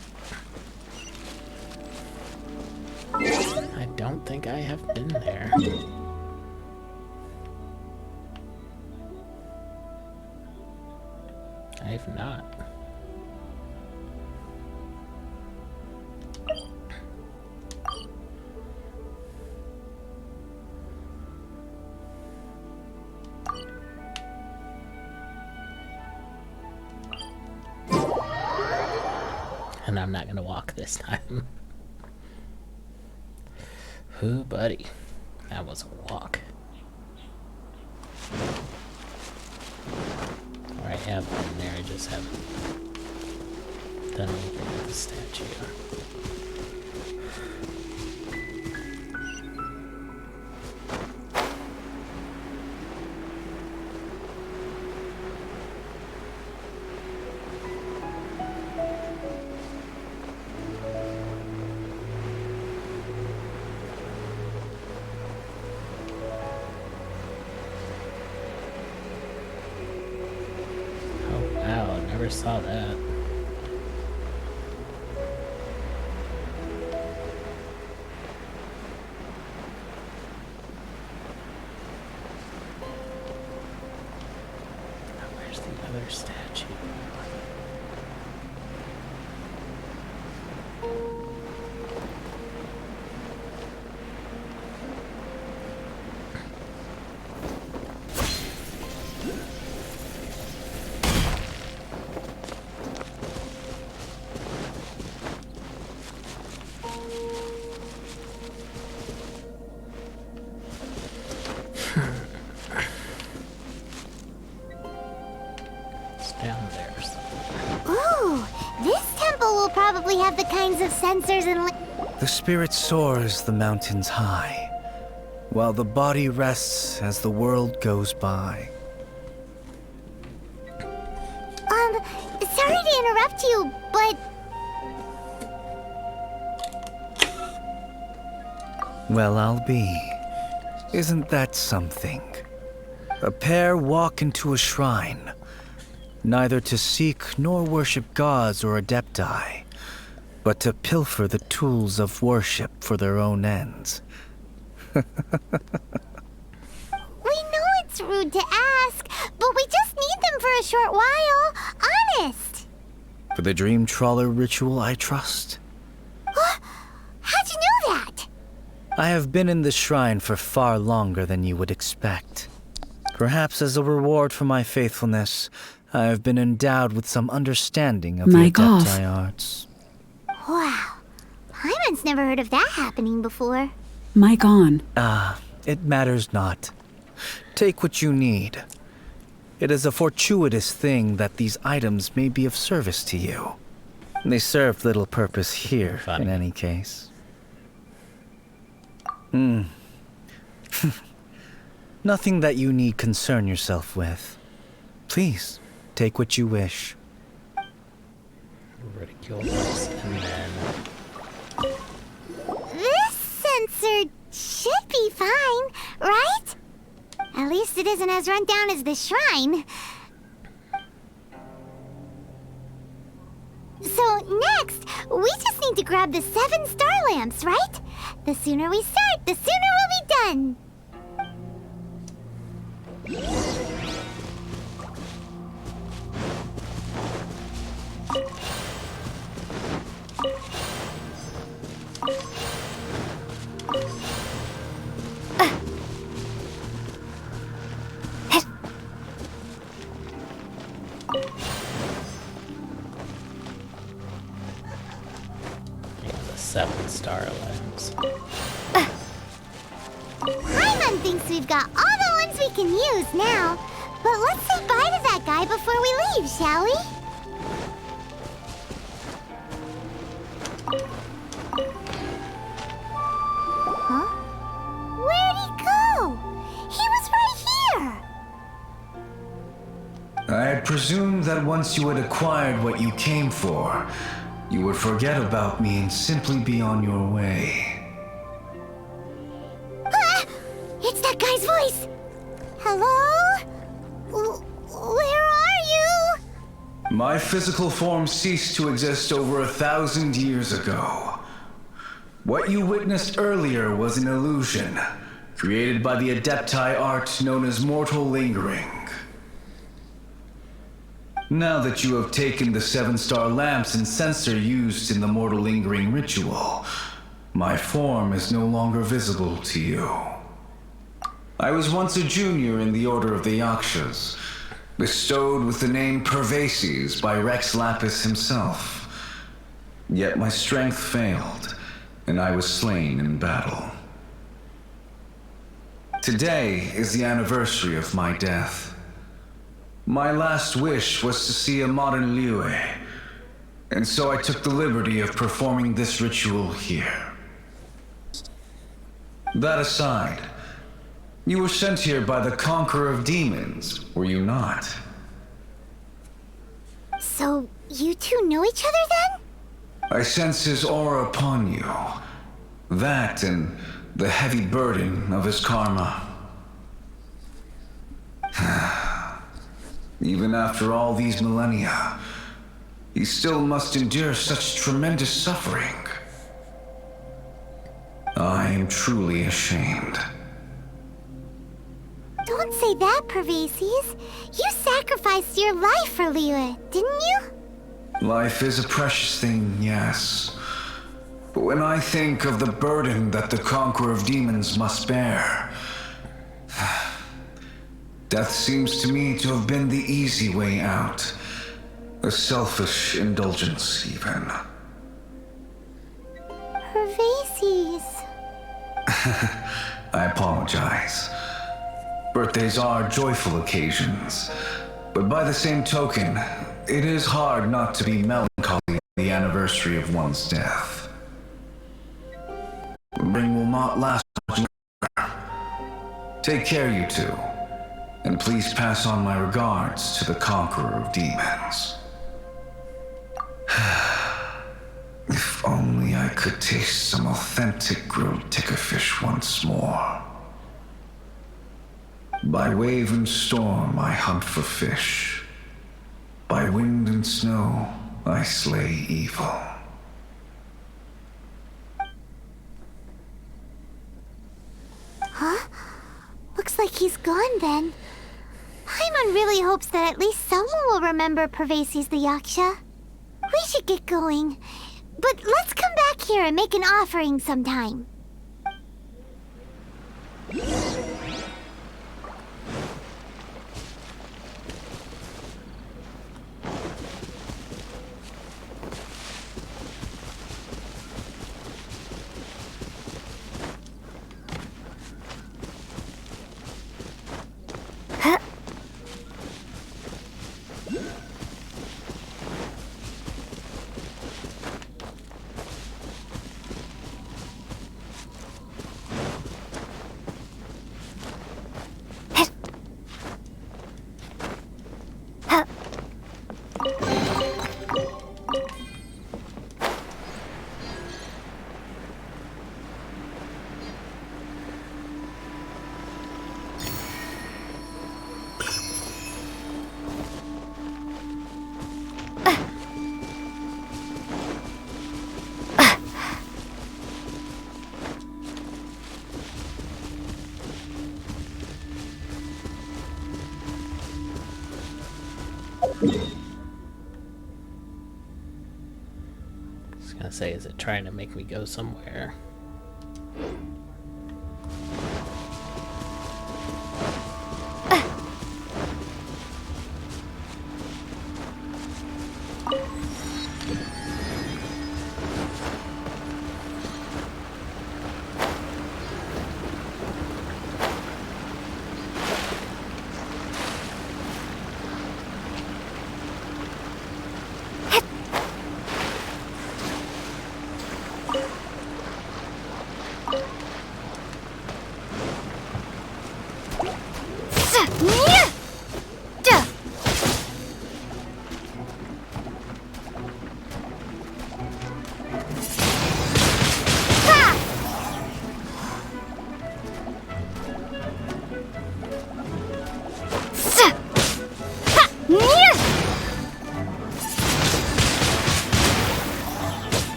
I don't think I have been there. I have not. And I'm not gonna walk this time. Ooh, buddy. That was a walk. Or I have been there, I just haven't done anything with the statue. Never saw that. Now, where's the other statue? Down there somewhere. Ooh, this temple will probably have the kinds of sensors and The spirit soars the mountains high, while the body rests as the world goes by. Sorry to interrupt you, but Well, I'll be. Isn't that something? A pair walk into a shrine, neither to seek nor worship gods or adepti, but to pilfer the tools of worship for their own ends. we know it's rude to ask, but we just need them for a short while. Honest. For the dream trawler ritual, I trust. How'd you know that? I have been in the shrine for far longer than you would expect. Perhaps as a reward for my faithfulness, I have been endowed with some understanding of the adepti arts. Wow. Paimon's never heard of that happening before. Mic on. It matters not. Take what you need. It is a fortuitous thing that these items may be of service to you. They serve little purpose here, in any case. Nothing that you need concern yourself with. Please, take what you wish. Ridicule this, and then... This sensor should be fine, right? At least it isn't as run down as the shrine. So next, we just need to grab the 7 star lamps, right? The sooner we start, the sooner we'll be done. The 7 star lamps. Paimon thinks we've got all the ones we can use now. But let's say bye to that guy before we leave, shall we? Huh? Where'd he go? He was right here! I had presumed that once you had acquired what you came for, you would forget about me and simply be on your way. Ah! It's that guy's voice! Hello? Where are you? My physical form ceased to exist over 1,000 years ago. What you witnessed earlier was an illusion, created by the adepti art known as mortal lingering. Now that you have taken the 7 star lamps and sensor used in the mortal lingering ritual, my form is no longer visible to you. I was once a junior in the Order of the Yakshas, bestowed with the name Pervases by Rex Lapis himself. Yet my strength failed, and I was slain in battle. Today is the anniversary of my death. My last wish was to see a modern Liyue, and so I took the liberty of performing this ritual here. That aside, you were sent here by the Conqueror of Demons, were you not? So, you two know each other then? I sense his aura upon you. That and the heavy burden of his karma. Even after all these millennia, he still must endure such tremendous suffering. I am truly ashamed. Don't say that, Pervases. You sacrificed your life for Liyue, didn't you? Life is a precious thing, yes. But when I think of the burden that the Conqueror of Demons must bear, death seems to me to have been the easy way out. A selfish indulgence, even. Pervases. I apologize. Birthdays are joyful occasions, but by the same token, it is hard not to be melancholy at the anniversary of one's death. The ring will not last much longer. Take care, you two, and please pass on my regards to the Conqueror of Demons. If only I could taste some authentic grilled tickerfish once more. By wave and storm I hunt for fish. By wind and snow I slay evil. Huh? Looks like he's gone then. Paimon really hopes that at least someone will remember Pervases the Yaksha. We should get going. But let's come back here and make an offering sometime. I was gonna say, is it trying to make me go somewhere?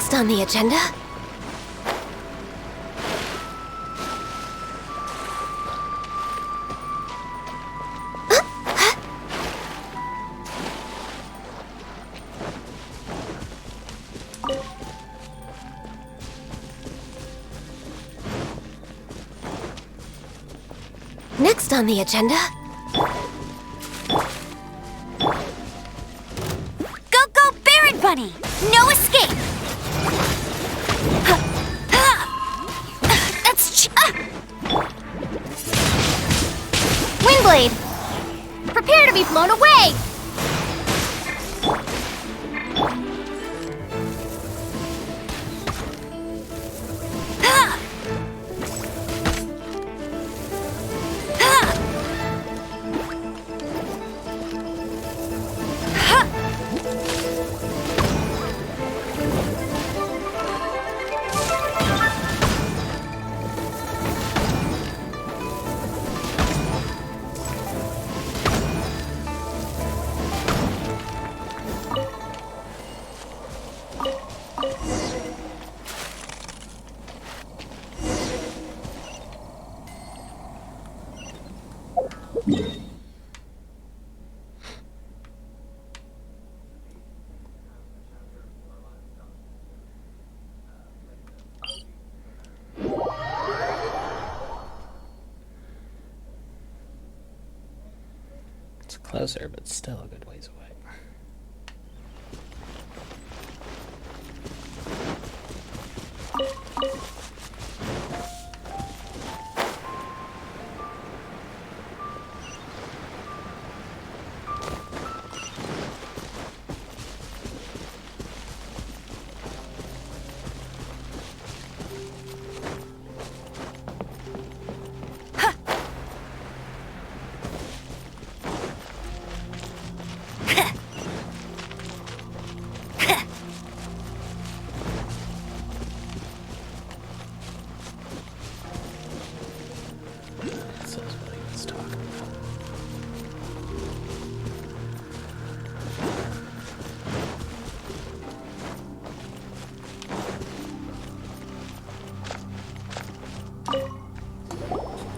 Next on the agenda? Next on the agenda? Go, go, Baron Bunny! No escape! That's Windblade! Prepare to be blown away! It's closer, but still a good ways away.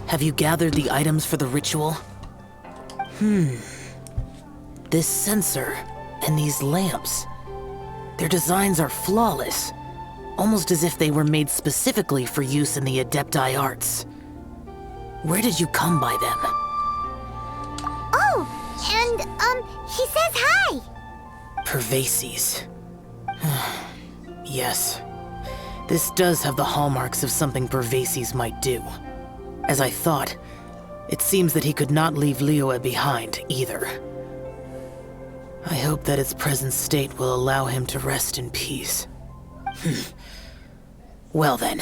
Have you gathered the items for the ritual? This sensor and these lamps. Their designs are flawless, almost as if they were made specifically for use in the Adepti arts. Where did you come by them? Oh, and, he says hi! Pervases. Yes. This does have the hallmarks of something Pervases might do. As I thought, it seems that he could not leave Liyue behind, either. I hope that its present state will allow him to rest in peace. Well then,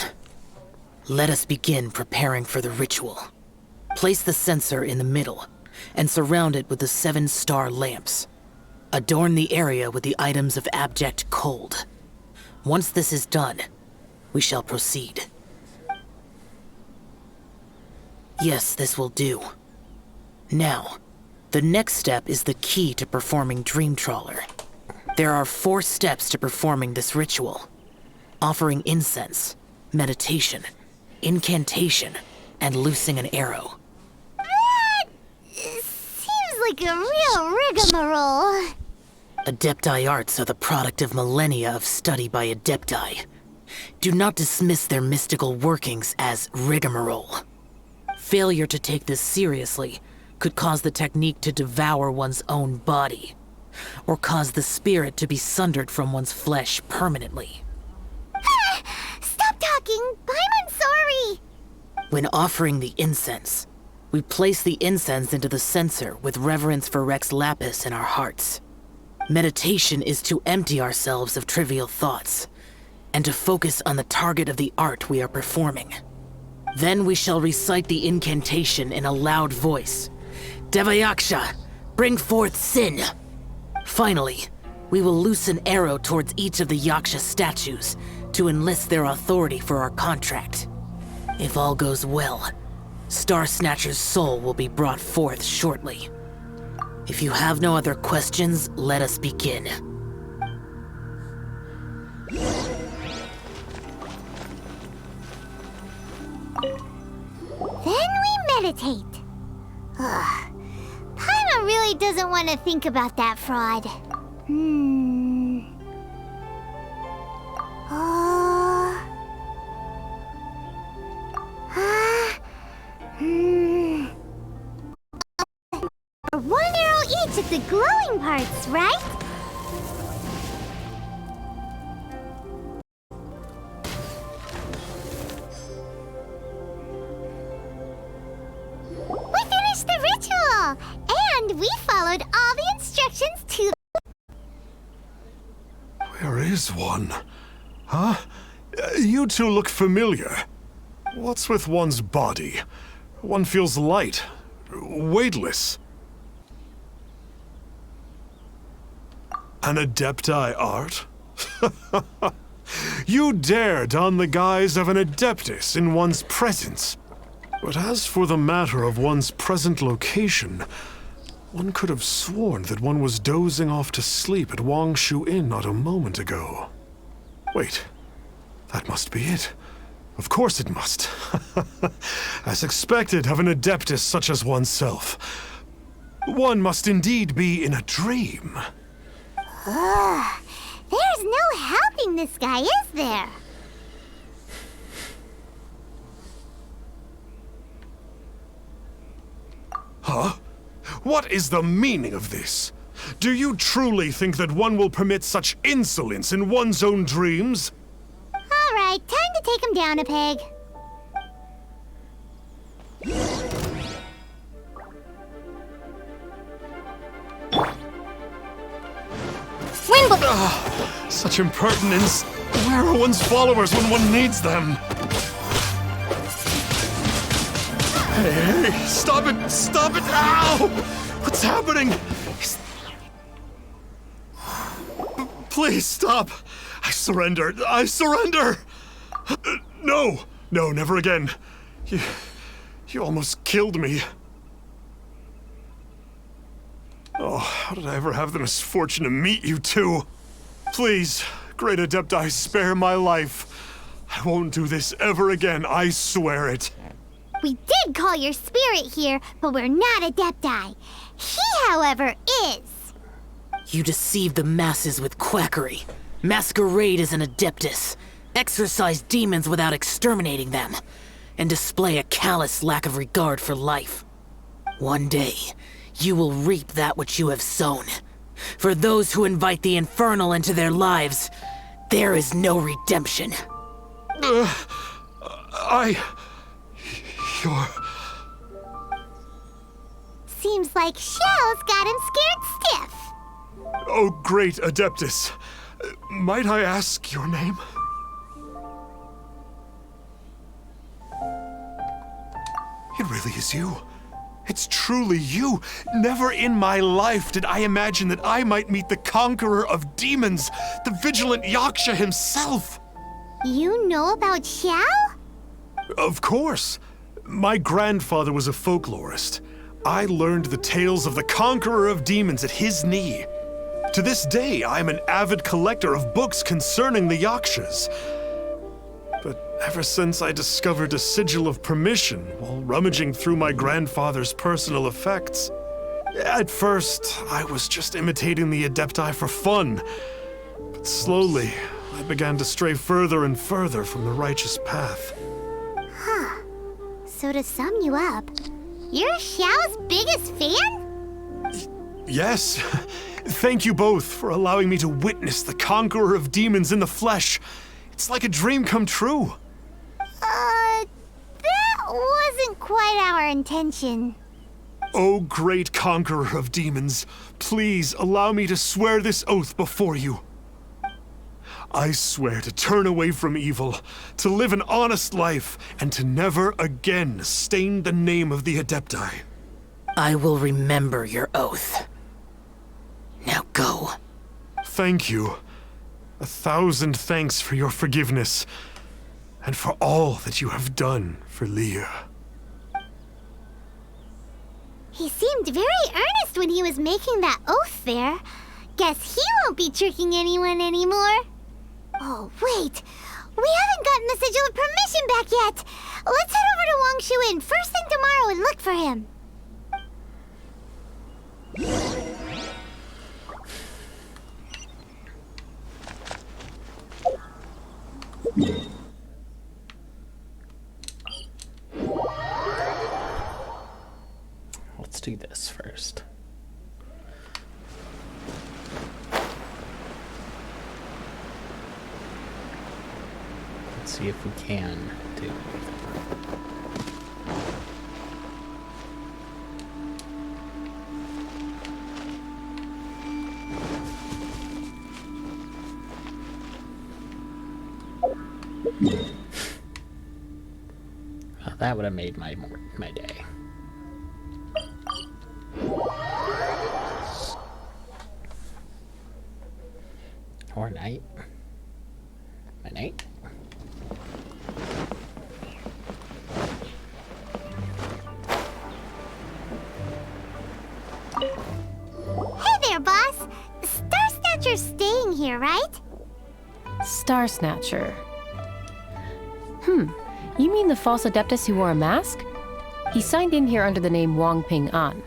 let us begin preparing for the ritual. Place the censer in the middle, and surround it with the 7-star lamps. Adorn the area with the items of abject cold. Once this is done, we shall proceed. Yes, this will do. Now, the next step is the key to performing Dream Trawler. There are 4 steps to performing this ritual. Offering incense, meditation, incantation, and loosing an arrow. That seems like a real rigmarole. Adepti arts are the product of millennia of study by Adepti. Do not dismiss their mystical workings as rigmarole. Failure to take this seriously could cause the technique to devour one's own body, or cause the spirit to be sundered from one's flesh permanently. Stop talking! I'm sorry! When offering the incense, we place the incense into the censer with reverence for Rex Lapis in our hearts. Meditation is to empty ourselves of trivial thoughts, and to focus on the target of the art we are performing. Then we shall recite the incantation in a loud voice. Devayaksha, bring forth sin! Finally, we will loose an arrow towards each of the Yaksha statues to enlist their authority for our contract. If all goes well, Star Snatcher's soul will be brought forth shortly. If you have no other questions, let us begin. meditate. Ugh. Paimon really doesn't want to think about that fraud. One arrow each at the glowing parts, right? We finished the ritual! And we followed all the instructions to... Where is one? Huh? You two look familiar. What's with one's body? One feels light, weightless. An Adepti art? You dare don the guise of an Adeptus in one's presence. But as for the matter of one's present location, one could have sworn that one was dozing off to sleep at Wangshu Inn not a moment ago. Wait, that must be it. Of course it must. As expected of an Adeptus such as oneself. One must indeed be in a dream. Ugh, there's no helping this guy, is there? Huh? What is the meaning of this? Do you truly think that one will permit such insolence in one's own dreams? All right, time to take him down a peg. Such impertinence! Where are one's followers when one needs them? Hey, stop it! Stop it! Ow! What's happening? Please stop! I surrender! I surrender! No! No, never again. You almost killed me. Oh, how did I ever have the misfortune to meet you two? Please, Great Adepti, spare my life. I won't do this ever again, I swear it. We did call your spirit here, but we're not Adepti. He, however, is. You deceive the masses with quackery, masquerade as an Adeptus, exorcise demons without exterminating them, and display a callous lack of regard for life. One day, you will reap that which you have sown. For those who invite the infernal into their lives, there is no redemption. You're... Seems like Xiao's got him scared stiff. Oh, great Adeptus. Might I ask your name? It really is you. It's truly you. Never in my life did I imagine that I might meet the conqueror of demons, the vigilant Yaksha himself. You know about Xiao? Of course. My grandfather was a folklorist. I learned the tales of the conqueror of demons at his knee. To this day, I'm an avid collector of books concerning the Yakshas. But ever since I discovered a sigil of permission while rummaging through my grandfather's personal effects, at first, I was just imitating the Adepti for fun. But slowly, I began to stray further and further from the righteous path. Huh. So to sum you up, you're Xiao's biggest fan? Yes. Thank you both for allowing me to witness the conqueror of demons in the flesh. It's like a dream come true. That wasn't quite our intention. Oh, great conqueror of demons, please allow me to swear this oath before you. I swear to turn away from evil, to live an honest life, and to never again stain the name of the Adepti. I will remember your oath. Now go. Thank you. 1,000 thanks for your forgiveness, and for all that you have done for Leah. He seemed very earnest when he was making that oath there. Guess he won't be tricking anyone anymore. Oh, wait. We haven't gotten the sigil of permission back yet. Let's head over to Wangshuin first thing tomorrow and look for him. Let's do this first. Let's see if we can do anything. Well, that would have made my day. Or night. My night. Hey there, boss. Star Snatcher's staying here, right? Star Snatcher. You mean the false adeptus who wore a mask? He signed in here under the name Wang Ping An.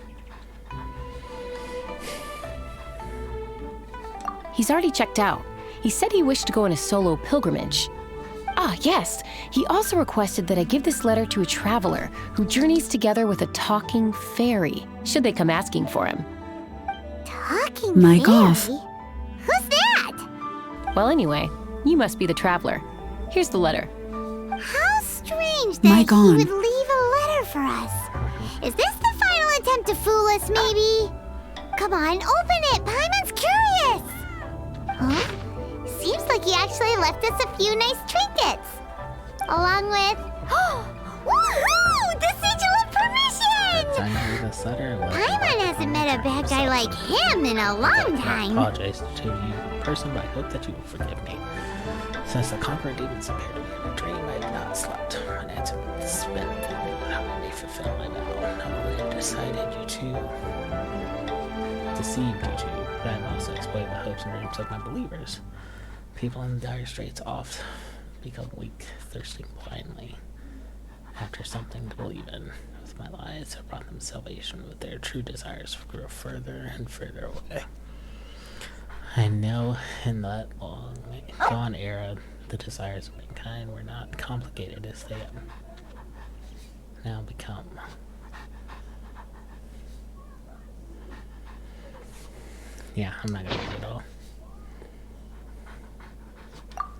He's already checked out. He said he wished to go on a solo pilgrimage. Ah, yes. He also requested that I give this letter to a traveler who journeys together with a talking fairy, should they come asking for him. Talking My fairy? golf. Who's that? Well, anyway, you must be the traveler. Here's the letter. How strange My that he gone. would leave a letter for us. Is this the final attempt to fool us, maybe? Come on, open it. Paimon's curious. Huh? Seems like he actually left us a few nice trinkets. Along with... Woohoo! The sigil of permission! Time to read this letter. Paimon hasn't met a bad guy like him in a long I time. apologize to you in person, but I hope that you will forgive me. Since the conqueror demons appeared to me in a dream, I have not slept. My nights have been spent thinking about how I may fulfill my vow. Not only have I deceived you two, but I have also exploited the hopes and dreams of my believers. People in dire straits oft become weak, thirsting blindly after something to believe in. With my lies, have brought them salvation, but their true desires grow further and further away. I know in that long gone era, the desires of mankind were not complicated as they have now become. Yeah, I'm not gonna read it all.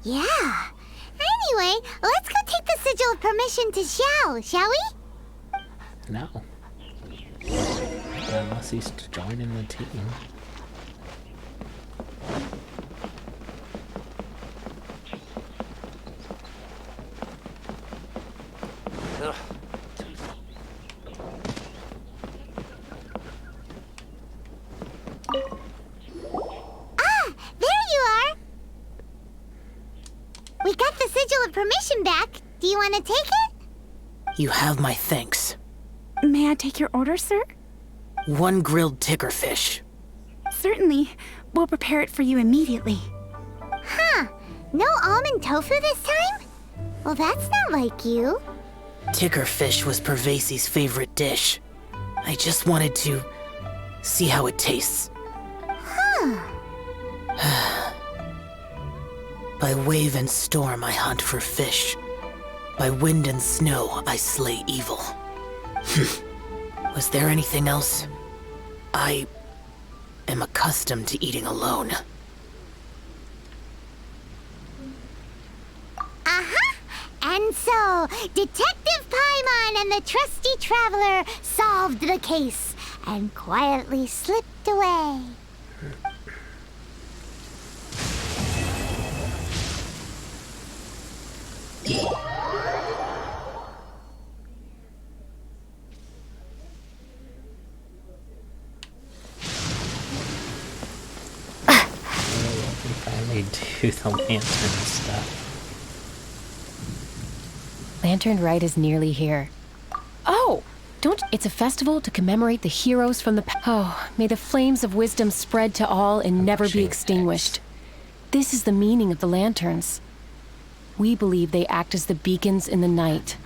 Yeah. Anyway, let's go take the sigil of permission to Xiao, shall we? No. Unless he's joining the team. We got the sigil of permission back. Do you want to take it? You have my thanks. May I take your order, sir? 1 grilled ticker fish. Certainly. We'll prepare it for you immediately. Huh. No almond tofu this time? Well, that's not like you. Ticker fish was Pervasi's favorite dish. I just wanted to see how it tastes. Huh. By wave and storm I hunt for fish. By wind and snow I slay evil. Was there anything else? I am accustomed to eating alone. Uh-huh. And so, Detective Paimon and the trusty traveler solved the case and quietly slipped away. Finally do the lantern stuff. Lantern Rite is nearly here. Oh! It's a festival to commemorate the heroes from the past. Oh, may the flames of wisdom spread to all and never be extinguished. This is the meaning of the lanterns. We believe they act as the beacons in the night,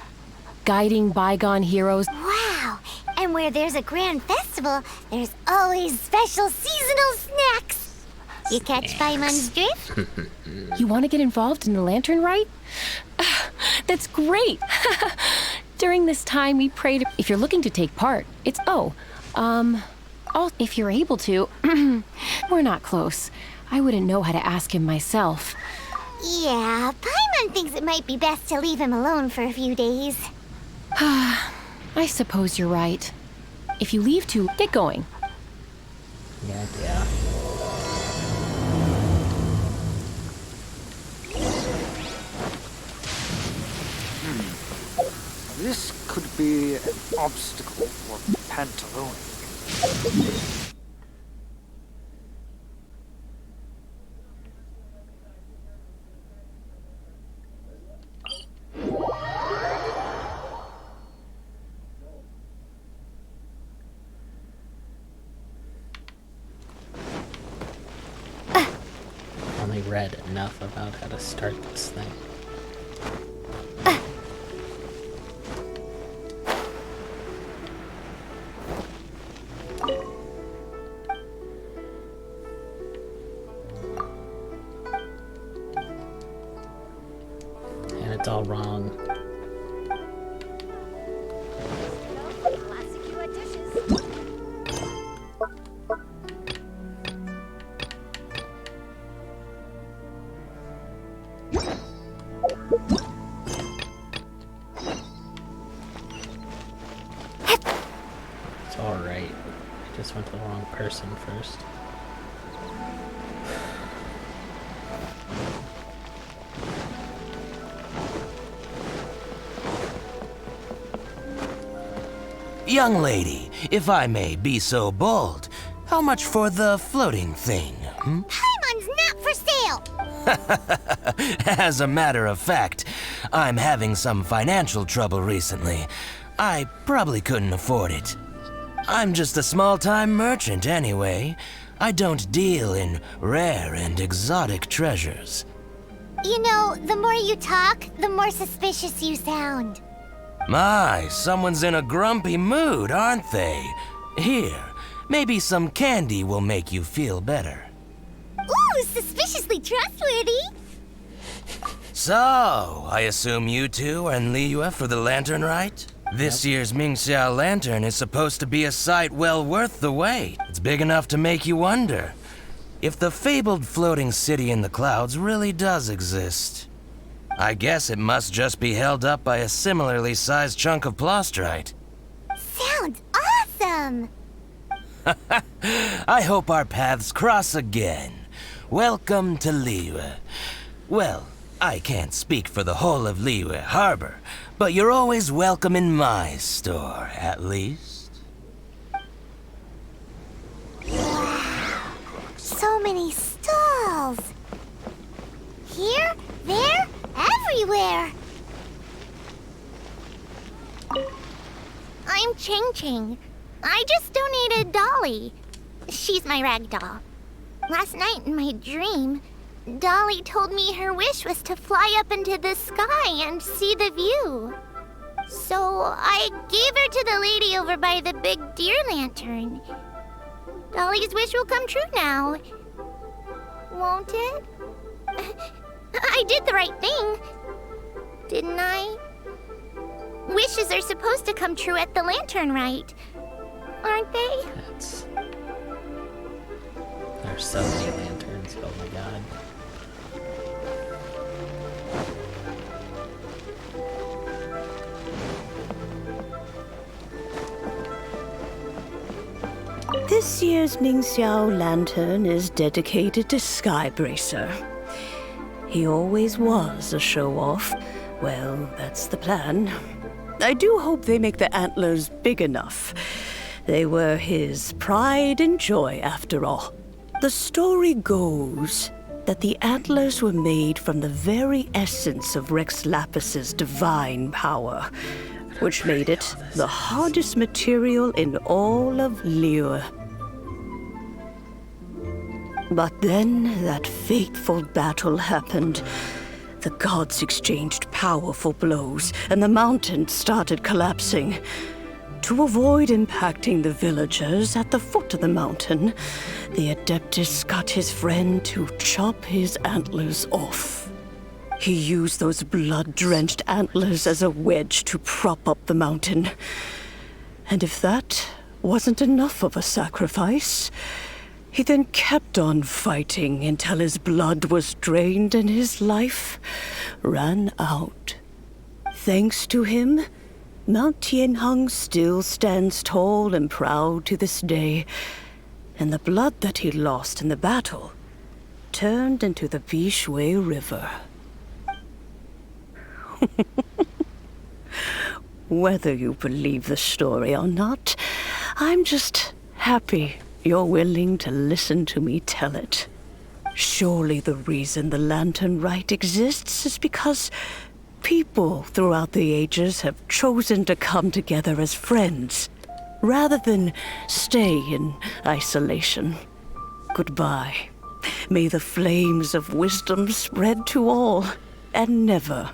guiding bygone heroes. Wow! And where there's a grand festival, there's always special seasonal snacks. You catch Paimon's drift? You want to get involved in the lantern rite? That's great! During this time, we pray to... If you're looking to take part, it's... if you're able to... We're not close. I wouldn't know how to ask him myself. Yeah, Paimon thinks it might be best to leave him alone for a few days. I suppose you're right. If you leave to... Get going. Yeah. This could be an obstacle for Pantalone. Only read enough about how to start this thing. And it's all wrong. It's alright. I just went to the wrong person first. Young lady, if I may be so bold, how much for the floating thing? Paimon's not for sale! As a matter of fact, I'm having some financial trouble recently. I probably couldn't afford it. I'm just a small-time merchant anyway. I don't deal in rare and exotic treasures. You know, the more you talk, the more suspicious you sound. My, someone's in a grumpy mood, aren't they? Here, maybe some candy will make you feel better. Ooh, suspiciously trustworthy! So, I assume you two are in Liyue for the lantern rite? This year's Mingxiao lantern is supposed to be a sight well worth the wait. It's big enough to make you wonder if the fabled floating city in the clouds really does exist. I guess it must just be held up by a similarly sized chunk of plastrite. Sounds awesome! I hope our paths cross again. Welcome to Liyue. Well, I can't speak for the whole of Liyue Harbor, but you're always welcome in my store, at least. Wow, so many stalls! Here, there, everywhere! I'm Ching Ching. I just donated Dolly. She's my rag doll. Last night in my dream, Dolly told me her wish was to fly up into the sky and see the view. So I gave her to the lady over by the big deer lantern. Dolly's wish will come true now. Won't it? I did the right thing, didn't I? Wishes are supposed to come true at the lantern rite, aren't they? There's so many lanterns, oh my god. This year's Mingxiao lantern is dedicated to Skybracer. He always was a show-off. Well, that's the plan. I do hope they make the antlers big enough. They were his pride and joy, after all. The story goes that the antlers were made from the very essence of Rex Lapis's divine power, which made it the hardest material in all of Liyue. But then that fateful battle happened. The gods exchanged powerful blows, and the mountain started collapsing. To avoid impacting the villagers at the foot of the mountain, the Adeptus got his friend to chop his antlers off. He used those blood-drenched antlers as a wedge to prop up the mountain. And if that wasn't enough of a sacrifice, he then kept on fighting until his blood was drained and his life ran out. Thanks to him, Mount Tianheng still stands tall and proud to this day, and the blood that he lost in the battle turned into the Bishui River. Whether you believe the story or not, I'm just happy you're willing to listen to me tell it. Surely the reason the Lantern Rite exists is because people throughout the ages have chosen to come together as friends, rather than stay in isolation. Goodbye. May the flames of wisdom spread to all, and never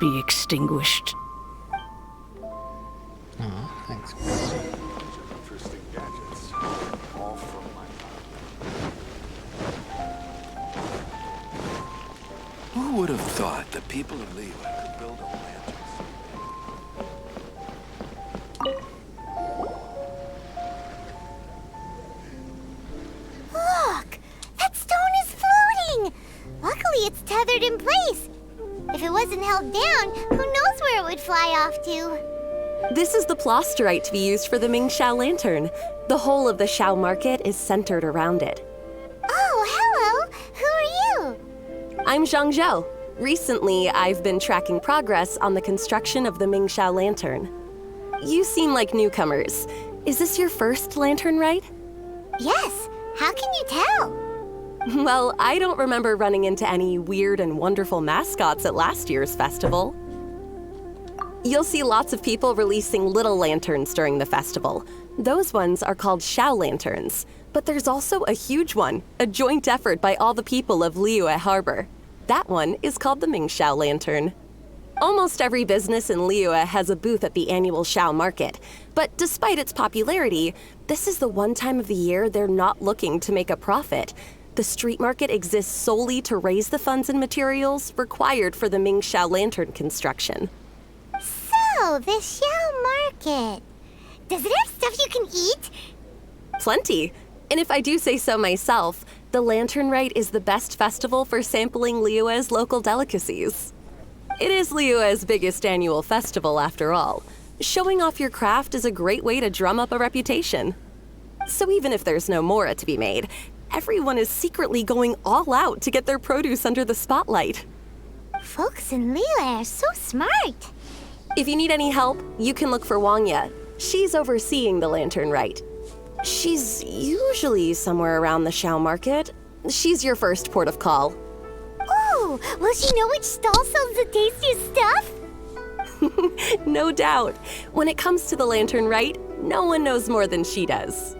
be extinguished. Oh, thanks. Interesting gadgets. All from my Who would have thought the people of Liyue could build a lantern? Look! That stone is floating! Luckily, it's tethered in place. If it wasn't held down, who knows where it would fly off to? This is the plasterite to be used for the Mingxiao lantern. The whole of the Xiao market is centered around it. Oh, hello! Who are you? I'm Zhang Zhou. Recently, I've been tracking progress on the construction of the Mingxiao lantern. You seem like newcomers. Is this your first lantern rite? Yes. How can you tell? Well, I don't remember running into any weird and wonderful mascots at last year's festival. You'll see lots of people releasing little lanterns during the festival. Those ones are called Xiao lanterns. But there's also a huge one, a joint effort by all the people of Liyue Harbor. That one is called the Mingxiao lantern. Almost every business in Liyue has a booth at the annual Xiao market. But despite its popularity, this is the one time of the year they're not looking to make a profit. The street market exists solely to raise the funds and materials required for the Mingxiao lantern construction. So, the Xiao market. Does it have stuff you can eat? Plenty. And if I do say so myself, the Lantern Rite is the best festival for sampling Liyue's local delicacies. It is Liyue's biggest annual festival, after all. Showing off your craft is a great way to drum up a reputation. So even if there's no mora to be made, everyone is secretly going all out to get their produce under the spotlight. Folks in Liyue are so smart. If you need any help, you can look for Wangya. She's overseeing the Lantern Rite. She's usually somewhere around the Xiao market. She's your first port of call. Oh, will she know which stall sells the tastiest stuff? No doubt. When it comes to the Lantern Rite, no one knows more than she does.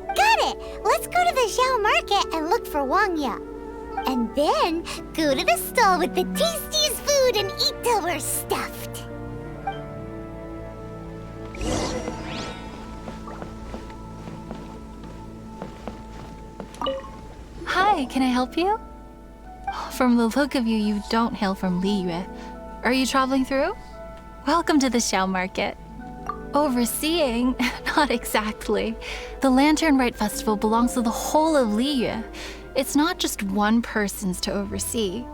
Got it! Let's go to the Xiao market and look for Wangya. And then go to the stall with the tastiest food and eat till we're stuffed. Hi, can I help you? From the look of you, you don't hail from Liyue. Are you traveling through? Welcome to the Xiao market. Overseeing? Not exactly. The Lantern Rite Festival belongs to the whole of Liyue. It's not just one person's to oversee.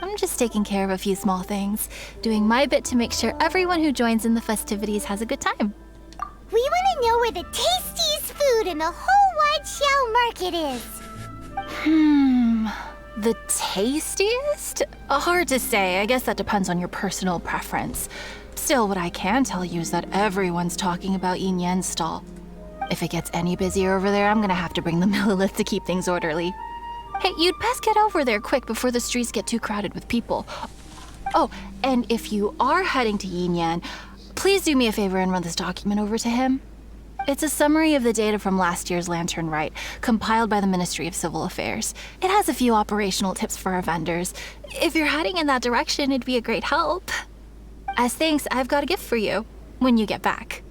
I'm just taking care of a few small things, doing my bit to make sure everyone who joins in the festivities has a good time. We want to know where the tastiest food in the whole wide Xiao market is. The tastiest? Hard to say. I guess that depends on your personal preference. Still, what I can tell you is that everyone's talking about Yin Yan's stall. If it gets any busier over there, I'm gonna have to bring the millilith to keep things orderly. Hey, you'd best get over there quick before the streets get too crowded with people. Oh, and if you are heading to Yin Yan, please do me a favor and run this document over to him. It's a summary of the data from last year's Lantern Rite, compiled by the Ministry of Civil Affairs. It has a few operational tips for our vendors. If you're heading in that direction, it'd be a great help. As thanks, I've got a gift for you when you get back.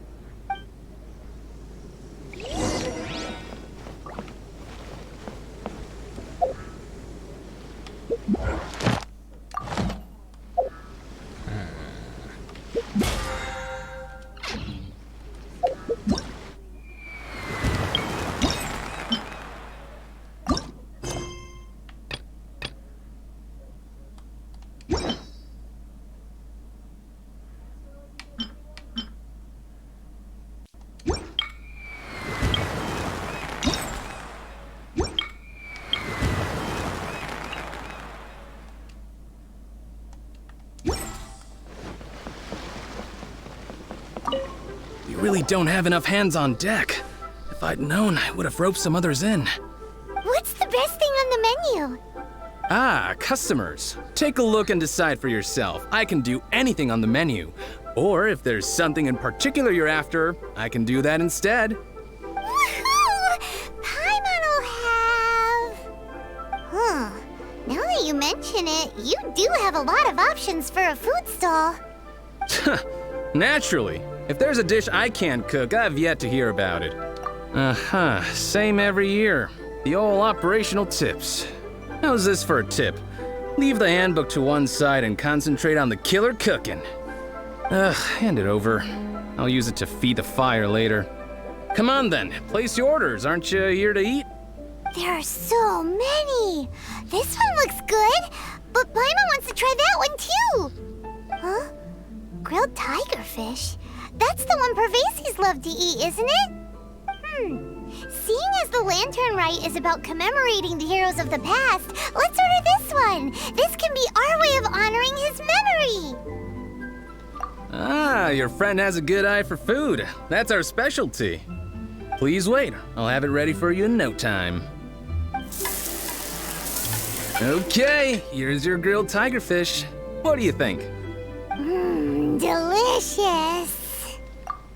You really don't have enough hands on deck. If I'd known, I would have roped some others in. What's the best thing on the menu? Ah, customers. Take a look and decide for yourself. I can do anything on the menu. Or if there's something in particular you're after, I can do that instead. Woohoo! Paimon will have... Huh. Now that you mention it, you do have a lot of options for a food stall. Naturally. If there's a dish I can't cook, I've yet to hear about it. Uh-huh. Same every year. The old operational tips. How's this for a tip? Leave the handbook to one side and concentrate on the killer cooking. Ugh, hand it over. I'll use it to feed the fire later. Come on then, place your orders. Aren't you here to eat? There are so many. This one looks good, but Paimon wants to try that one too. Huh? Grilled tigerfish? That's the one Pervases love to eat, isn't it? Seeing as the Lantern Rite is about commemorating the heroes of the past, let's order this one. This can be our way of honoring his memory. Ah, your friend has a good eye for food. That's our specialty. Please wait. I'll have it ready for you in no time. Okay, here's your grilled tigerfish. What do you think? Delicious.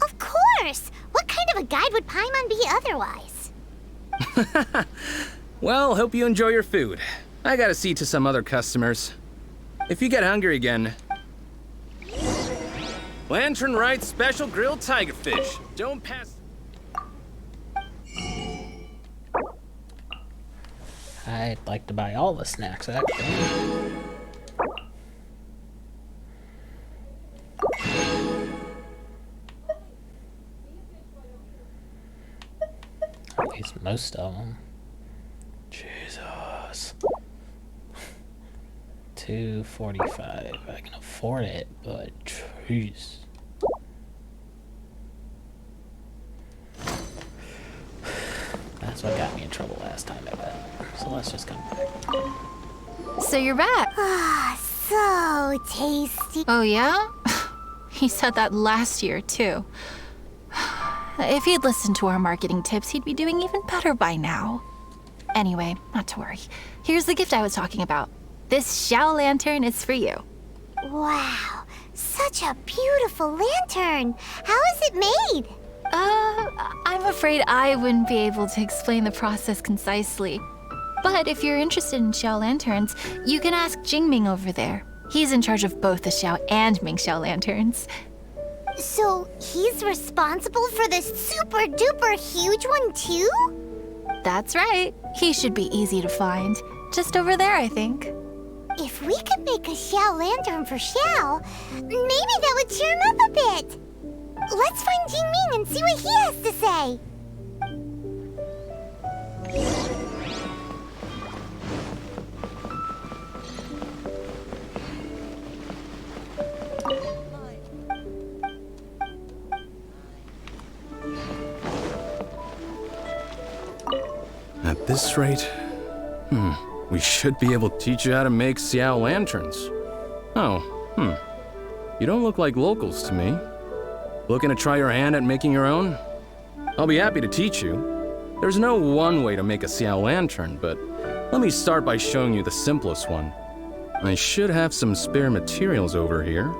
Of course. What kind of a guide would Paimon be otherwise? Well, hope you enjoy your food. I gotta see to some other customers. If you get hungry again... Lantern Rite special grilled tigerfish. Don't pass... I'd like to buy all the snacks, actually. At least most of them. Jesus. $2.45. I can afford it, but jeez. That's what got me in trouble last time, I bet. So let's just come back. So you're back. Ah, so tasty. Oh yeah? He said that last year too. If he'd listened to our marketing tips, he'd be doing even better by now. Anyway, not to worry. Here's the gift I was talking about. This Xiao lantern is for you. Wow, such a beautiful lantern. How is it made? I'm afraid I wouldn't be able to explain the process concisely. But if you're interested in Xiao lanterns, you can ask Jingming over there. He's in charge of both the Xiao and Mingxiao lanterns. So he's responsible for this super duper huge one too? That's right. He should be easy to find. Just over there, I think. If we could make a Xiao lantern for Xiao, maybe that would cheer him up a bit. Let's find Jingming and see what he has to say. At this rate, we should be able to teach you how to make Xiao lanterns. Oh, you don't look like locals to me. Looking to try your hand at making your own? I'll be happy to teach you. There's no one way to make a Xiao lantern, but let me start by showing you the simplest one. I should have some spare materials over here.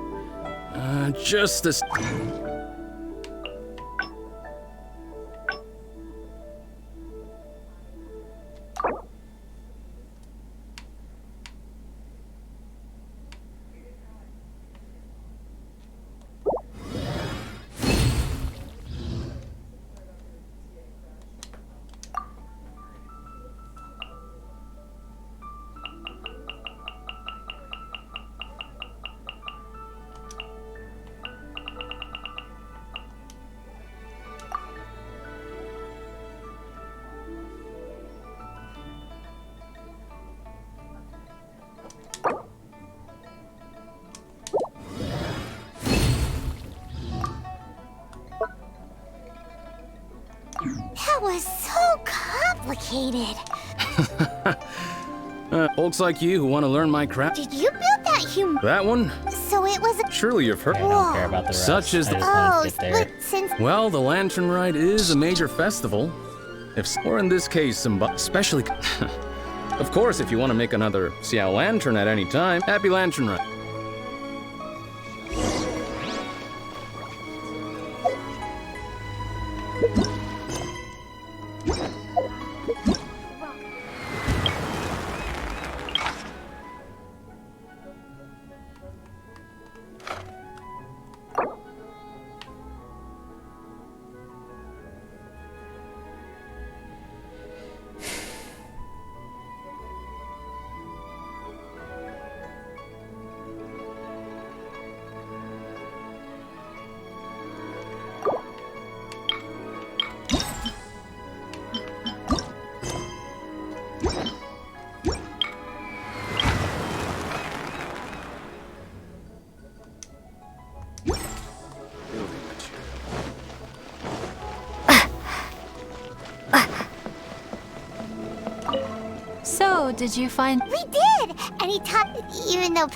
That was so complicated. Folks like you who want to learn my craft. Did you build that human? That one? So it was a... Surely you've heard. I don't care about the rest. Such is I the. just wanted Oh, to get there. but since... Well, the Lantern Rite is a major festival. Or in this case, especially. Of course, if you want to make another Xiao Lantern at any time, happy Lantern Rite. So, did you find... We did! And he taught... Even though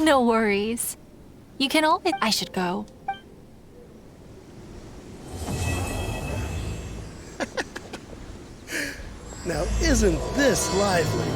No worries. You can always... I should go. Now, isn't this lively?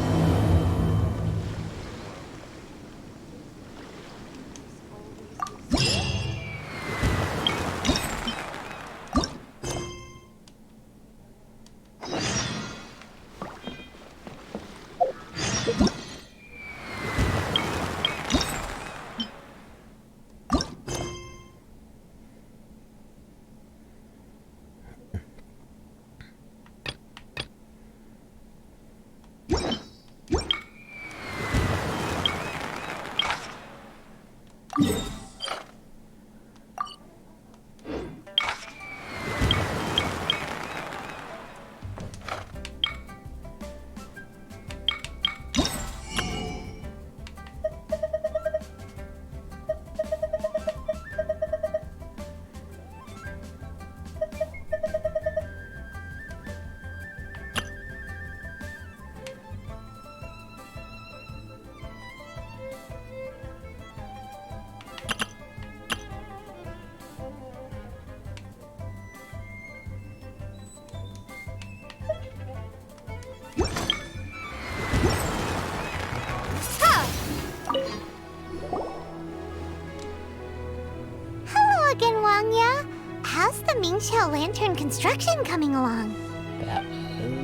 Hello again, Wangya. How's the Mingxiao Lantern construction coming along? That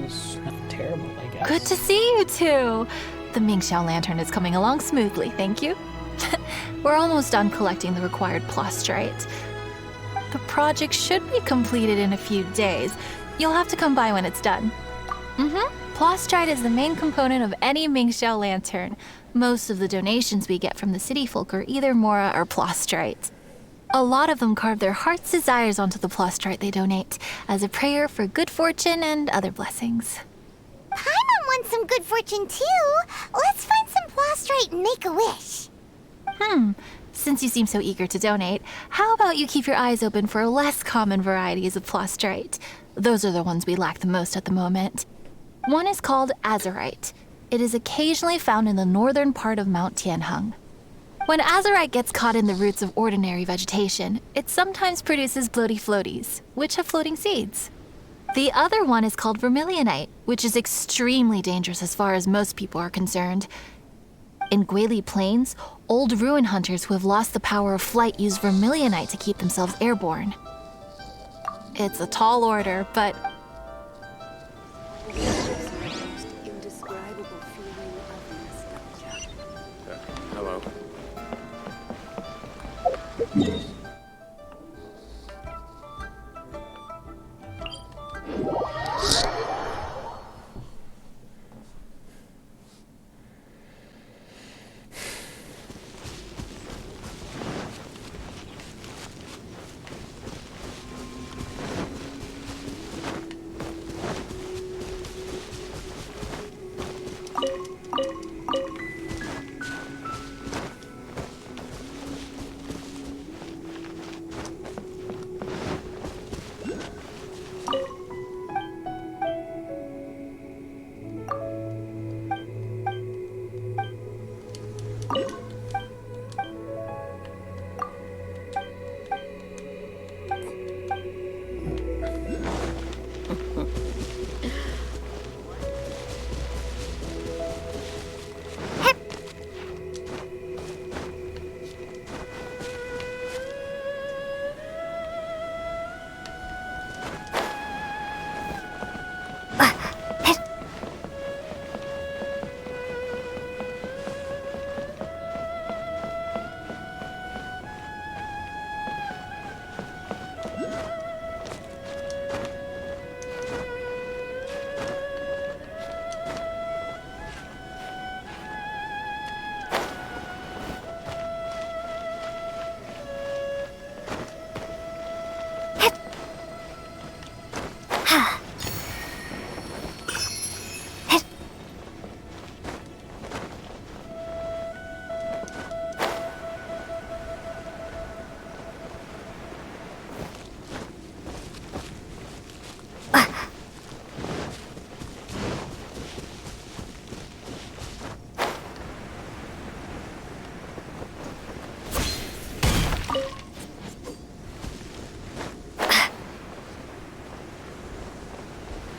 was not terrible, I guess. Good to see you two. The Mingxiao Lantern is coming along smoothly, thank you. We're almost done collecting the required plastrite. The project should be completed in a few days. You'll have to come by when it's done. Plastrite is the main component of any Mingxiao Lantern. Most of the donations we get from the city folk are either Mora or plastrite. A lot of them carve their heart's desires onto the plastrite they donate, as a prayer for good fortune and other blessings. Paimon wants some good fortune too. Let's find some plastrite and make a wish. Since you seem so eager to donate, how about you keep your eyes open for less common varieties of plastrite? Those are the ones we lack the most at the moment. One is called azurite. It is occasionally found in the northern part of Mount Tianheng. When azurite gets caught in the roots of ordinary vegetation, it sometimes produces bloaty floaties, which have floating seeds. The other one is called vermilionite, which is extremely dangerous as far as most people are concerned. In Guili Plains, old ruin hunters who have lost the power of flight use vermilionite to keep themselves airborne. It's a tall order, but... Hello.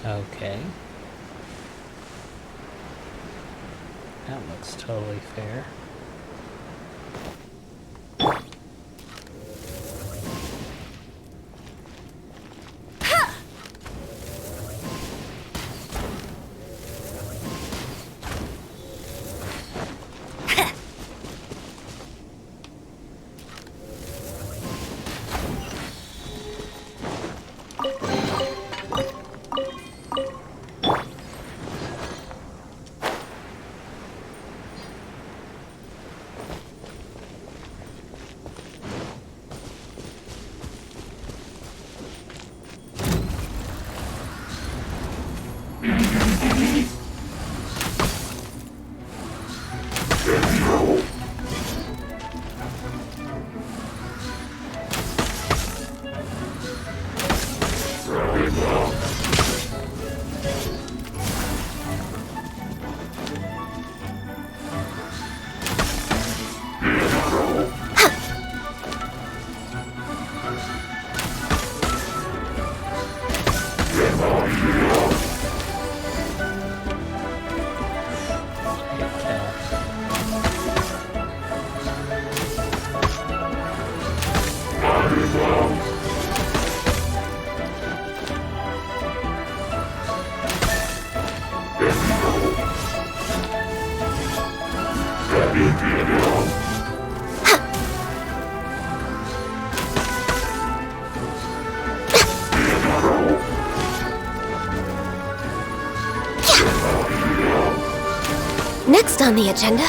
Okay. That looks totally fair. Next on the agenda.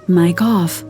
Mic off.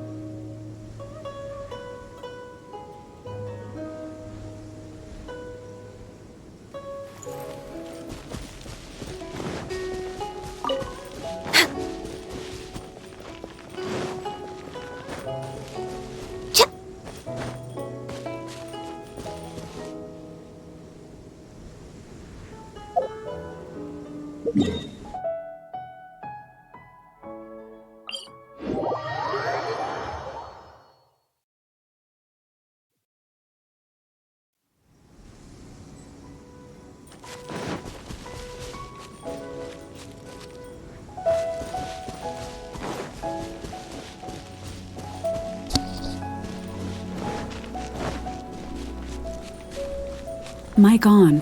Mic on.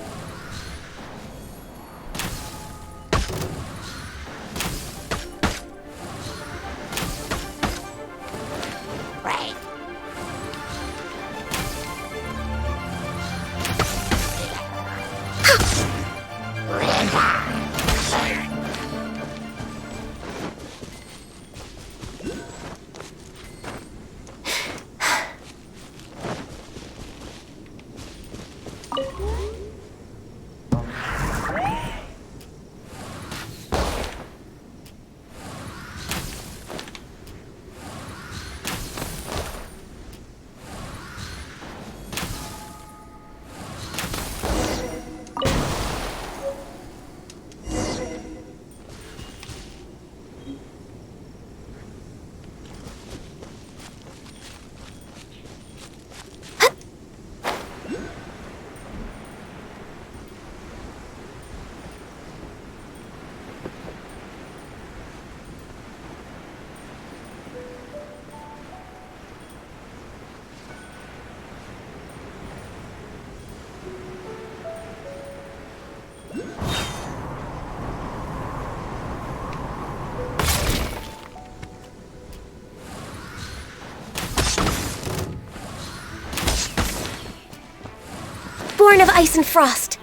born of ice and frost.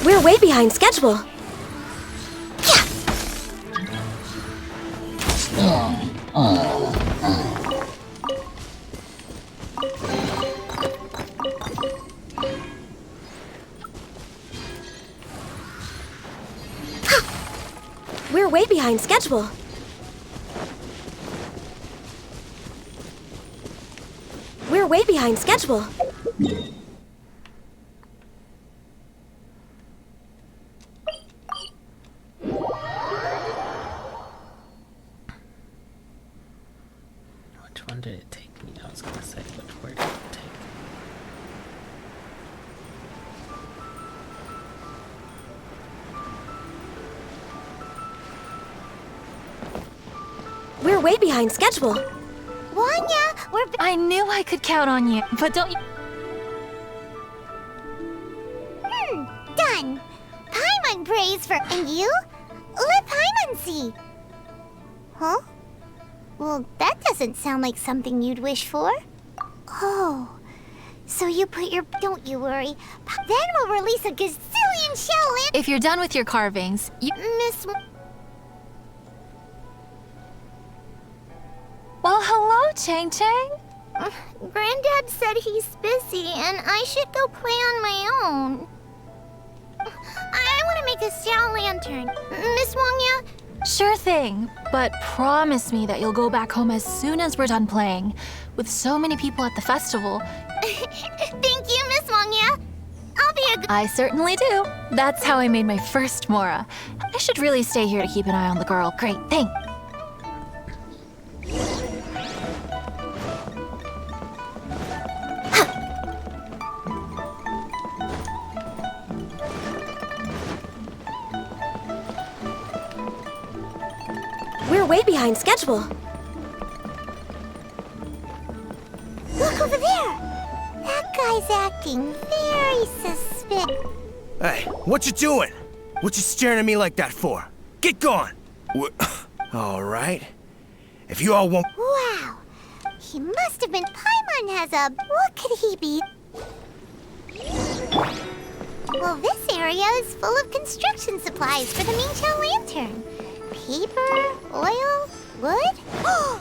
We're way behind schedule. We're way behind schedule. We're way behind schedule. Which one did it take me? I was gonna say, which word did it take? We're way behind schedule. Wanya, I knew I could count on you, but don't you... Done. Paimon prays for... And you? Let Paimon see. Huh? Well, that doesn't sound like something you'd wish for. Oh. So you put your... Don't you worry. Then we'll release a gazillion shell in... If you're done with your carvings, you... Miss... Well, hello, Chang Chang. Granddad said he's busy and I should go play on my own. I want to make a Xiao lantern. Miss Wangya? Sure thing, but promise me that you'll go back home as soon as we're done playing. With so many people at the festival. Thank you, Miss Wangya. I'll be a good... I certainly do. That's how I made my first Mora. I should really stay here to keep an eye on the girl. Great, thanks. We're way behind schedule. Look over there. That guy's acting very suspicious. Hey, what you doing? What you staring at me like that for? Get gone! All right. If you all won't... Wow. He must have been... Paimon has a... What could he be? Well, this area is full of construction supplies for the Mingqiao lantern. Paper, oil, wood. All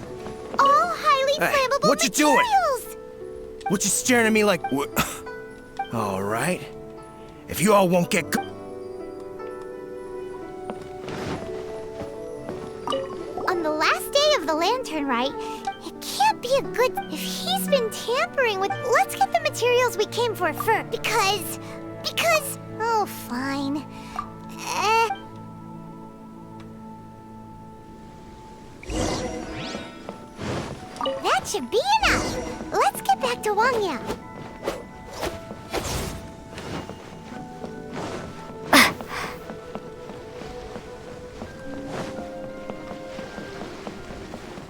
highly flammable what you materials. doing? What you staring at me like... All right. If you all won't get... On the last day of the lantern rite, it can't be a good... If he's been tampering with... Let's get the materials we came for first. Because... Oh, fine. That should be enough. Let's get back to Wangya.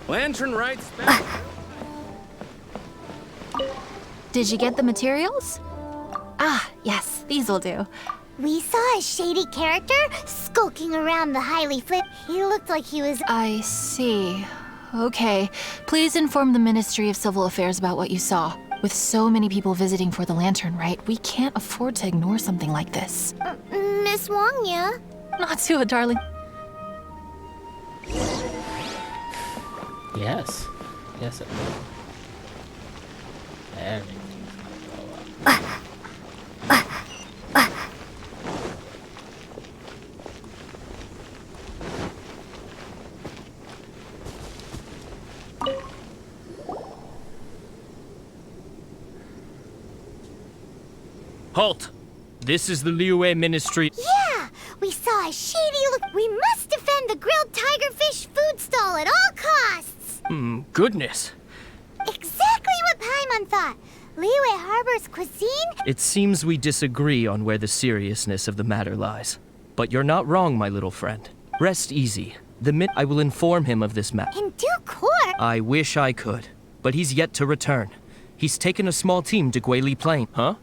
Lantern rights. Did you get the materials? Ah, yes, these will do. We saw a shady character skulking around the highly flip. He looked like he was... I see. Okay. Please inform the Ministry of Civil Affairs about what you saw. With so many people visiting for the lantern rite, we can't afford to ignore something like this. Miss Wangya? Not to a darling. Yes. Yes, it will. Everything's gonna go up. Halt! This is the Liyue Ministry. Yeah! We saw a shady look. We must defend the grilled tigerfish food stall at all costs! Goodness. Exactly what Paimon thought. Liyue Harbor's cuisine? It seems we disagree on where the seriousness of the matter lies. But you're not wrong, my little friend. Rest easy. The minute I will inform him of this matter. In due course? I wish I could, but he's yet to return. He's taken a small team to Guili Plain. Huh?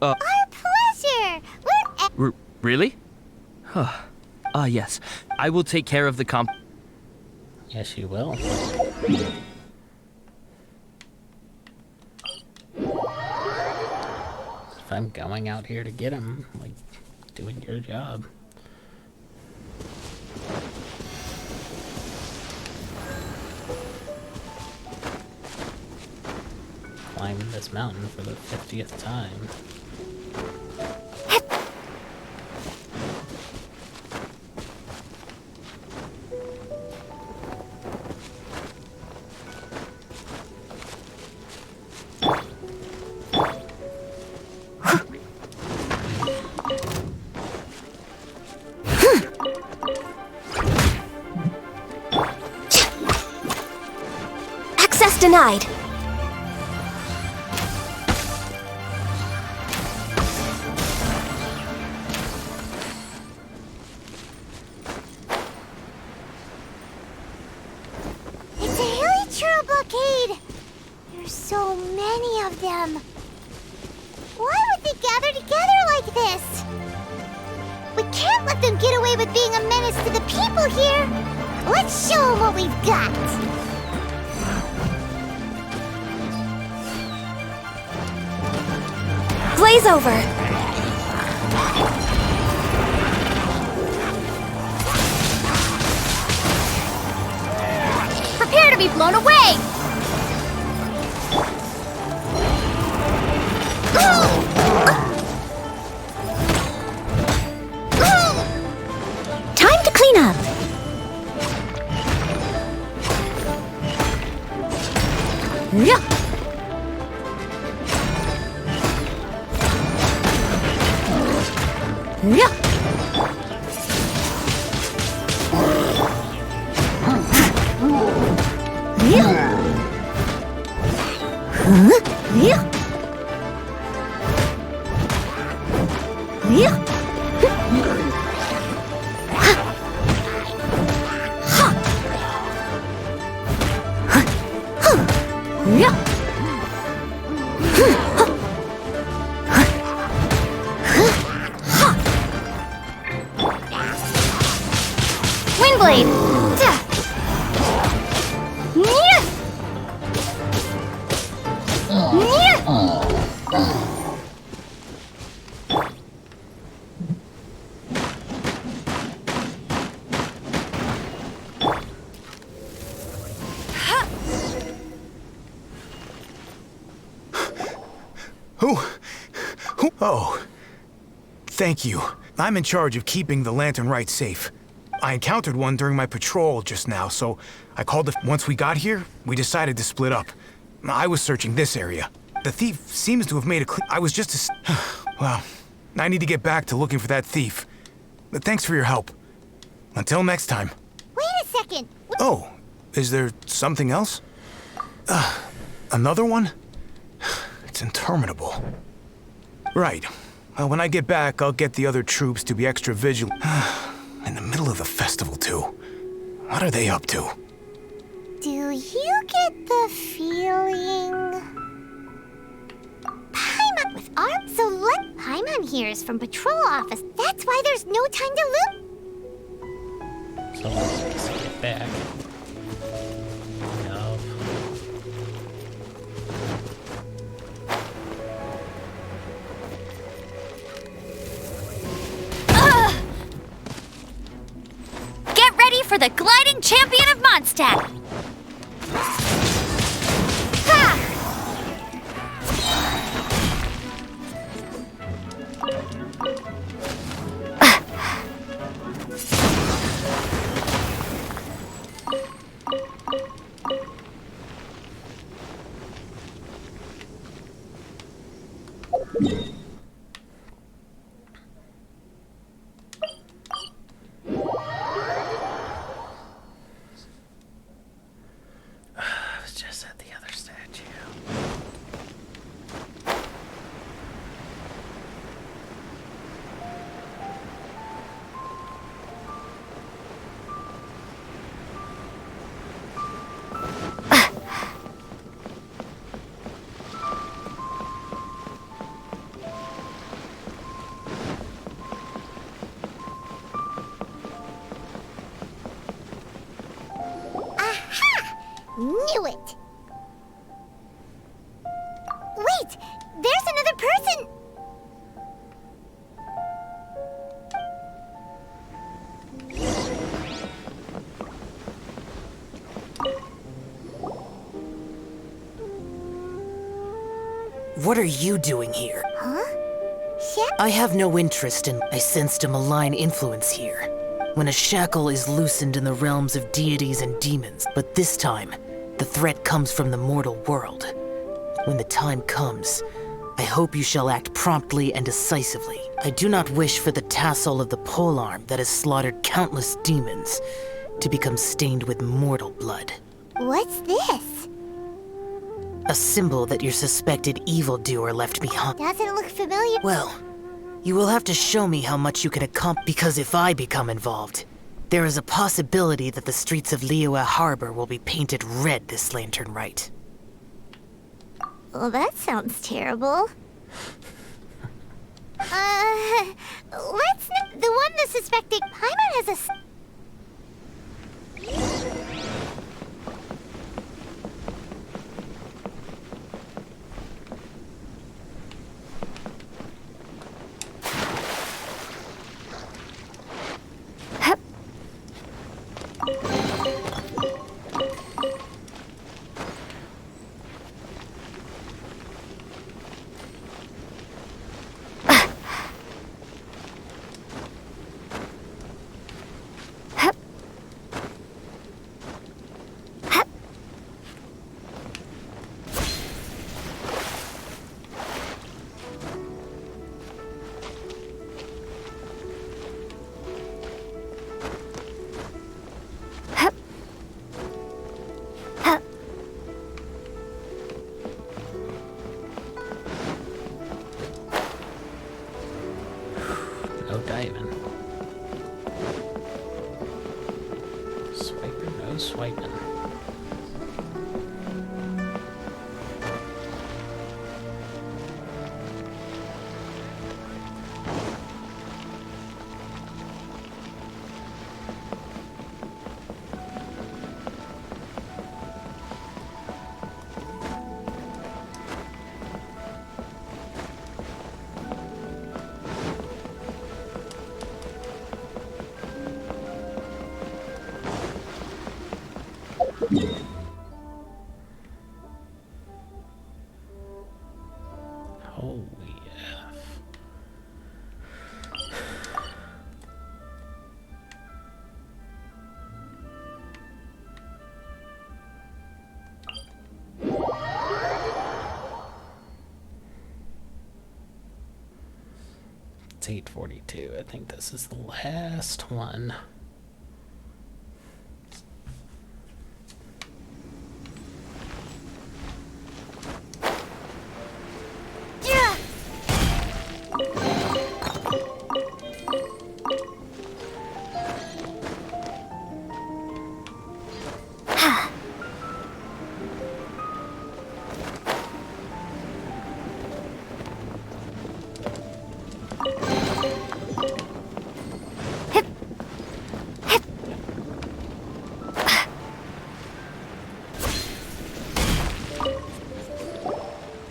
Our pleasure! We're... Really? Huh. Ah, yes. I will take care of the comp... Yes, you will. if I'm going out here to get him, like, doing your job. Climbing this mountain for the 50th time. Access denied. It's a hilichurl blockade! There's so many of them. Why would they gather together like this? We can't let them get away with being a menace to the people here. Let's show them what we've got. Blaze over. Prepare to be blown away! Time to clean up. Yeah. Yeah. Yeah. Huh? Yeah. Yeah. Yeah. Windblade! Who? Oh. Thank you. I'm in charge of keeping the Lantern Rite safe. I encountered one during my patrol just now, so I called it. Once we got here, we decided to split up. I was searching this area. The thief seems to have made a I was just well, I need to get back to looking for that thief. But thanks for your help. Until next time. Wait a second. Oh, is there something else? Another one? It's interminable. Right. Well, when I get back, I'll get the other troops to be extra vigilant. In the middle of the festival, too. What are they up to? Do you get the feeling... Paimon with arms so light. Paimon here is from patrol office. That's why there's no time to loot. So let's get back. No. Get ready for the gliding champion of Mondstadt! Ha! I was just at the other statue. Knew it! Wait! There's another person! What are you doing here? Huh? Shit? I have no interest in... I sensed a malign influence here. When a shackle is loosened in the realms of deities and demons. But this time, the threat comes from the mortal world. When the time comes, I hope you shall act promptly and decisively. I do not wish for the tassel of the polearm that has slaughtered countless demons to become stained with mortal blood. What's this? A symbol that your suspected evildoer left behind. Doesn't look familiar. Well, you will have to show me how much you can accomplish, because if I become involved, there is a possibility that the streets of Liyue Harbor will be painted red this lantern rite. Well, that sounds terrible. The one the suspected Paimon has a... No diving. Swiping, no swiping. Holy F. It's 8:42. I think this is the last one.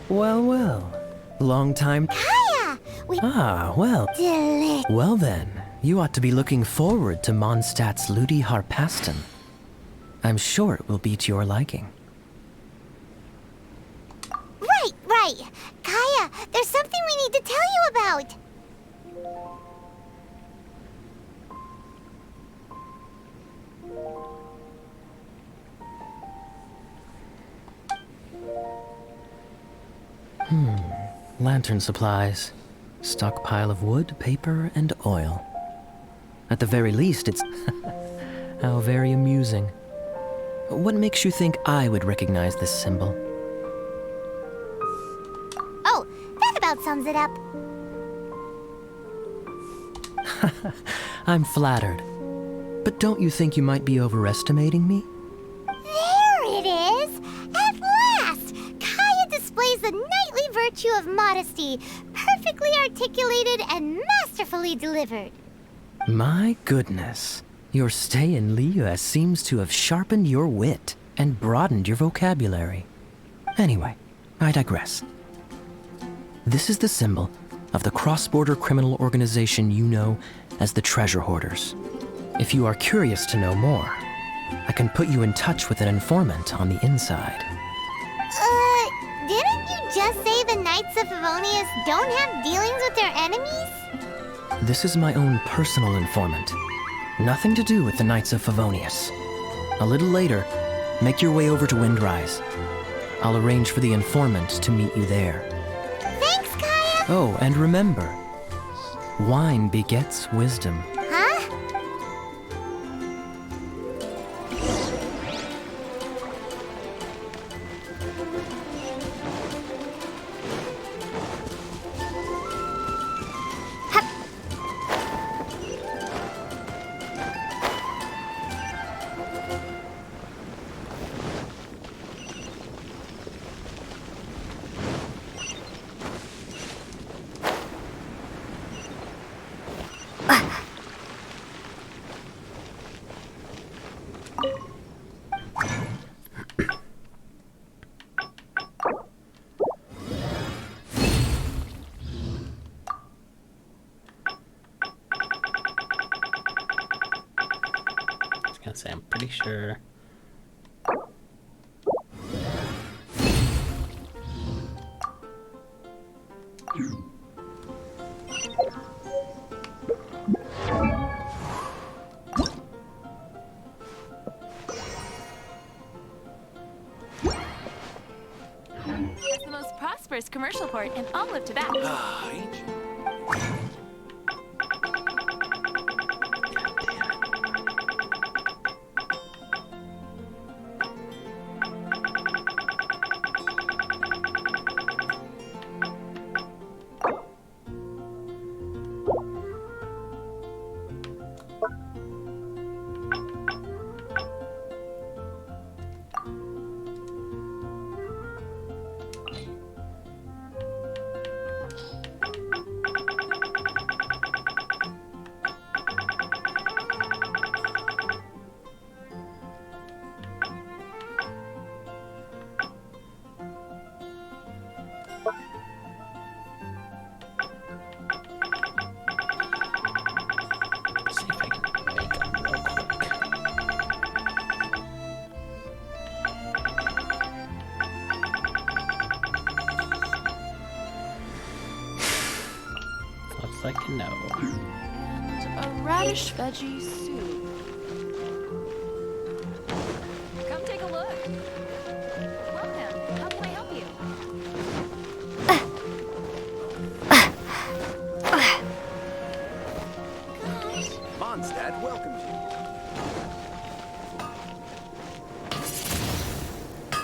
Well, well. Long time. Kaya! Ah, well. Delicious. Well then, you ought to be looking forward to Mondstadt's Ludi Harpasten. I'm sure it will be to your liking. Right. Kaya, there's something we need to tell you about. Lantern supplies. Stockpile of wood, paper, and oil. At the very least, it's... How very amusing. What makes you think I would recognize this symbol? Oh, that about sums it up. I'm flattered. But don't you think you might be overestimating me? There it is! At last! Kaya displays the knightly virtue of modesty, perfectly articulated and masterfully delivered. My goodness. Your stay in Liyue seems to have sharpened your wit and broadened your vocabulary. Anyway, I digress. This is the symbol of the cross-border criminal organization you know as the Treasure Hoarders. If you are curious to know more, I can put you in touch with an informant on the inside. Didn't you just say the Knights of Favonius don't have dealings with their enemies? This is my own personal informant. Nothing to do with the Knights of Favonius. A little later, make your way over to Windrise. I'll arrange for the informant to meet you there. Thanks, Kaya! Oh, and remember, wine begets wisdom. Huh? I was gonna say, I'm pretty sure. It's the most prosperous commercial port in all of Tibet. Looks like a no. And a radish veggie soup. Come take a look. Welcome. How can I help you? Mondstadt welcomes you.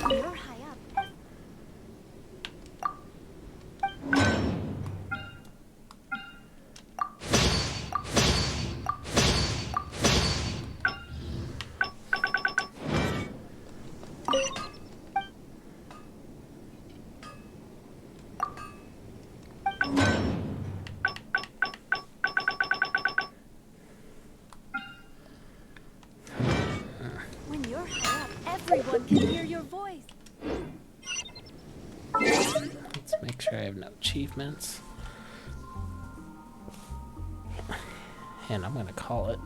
You're high up. When you're high up, everyone can hear your voice. Let's make sure I have no achievements. And I'm gonna call it.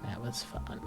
That was fun.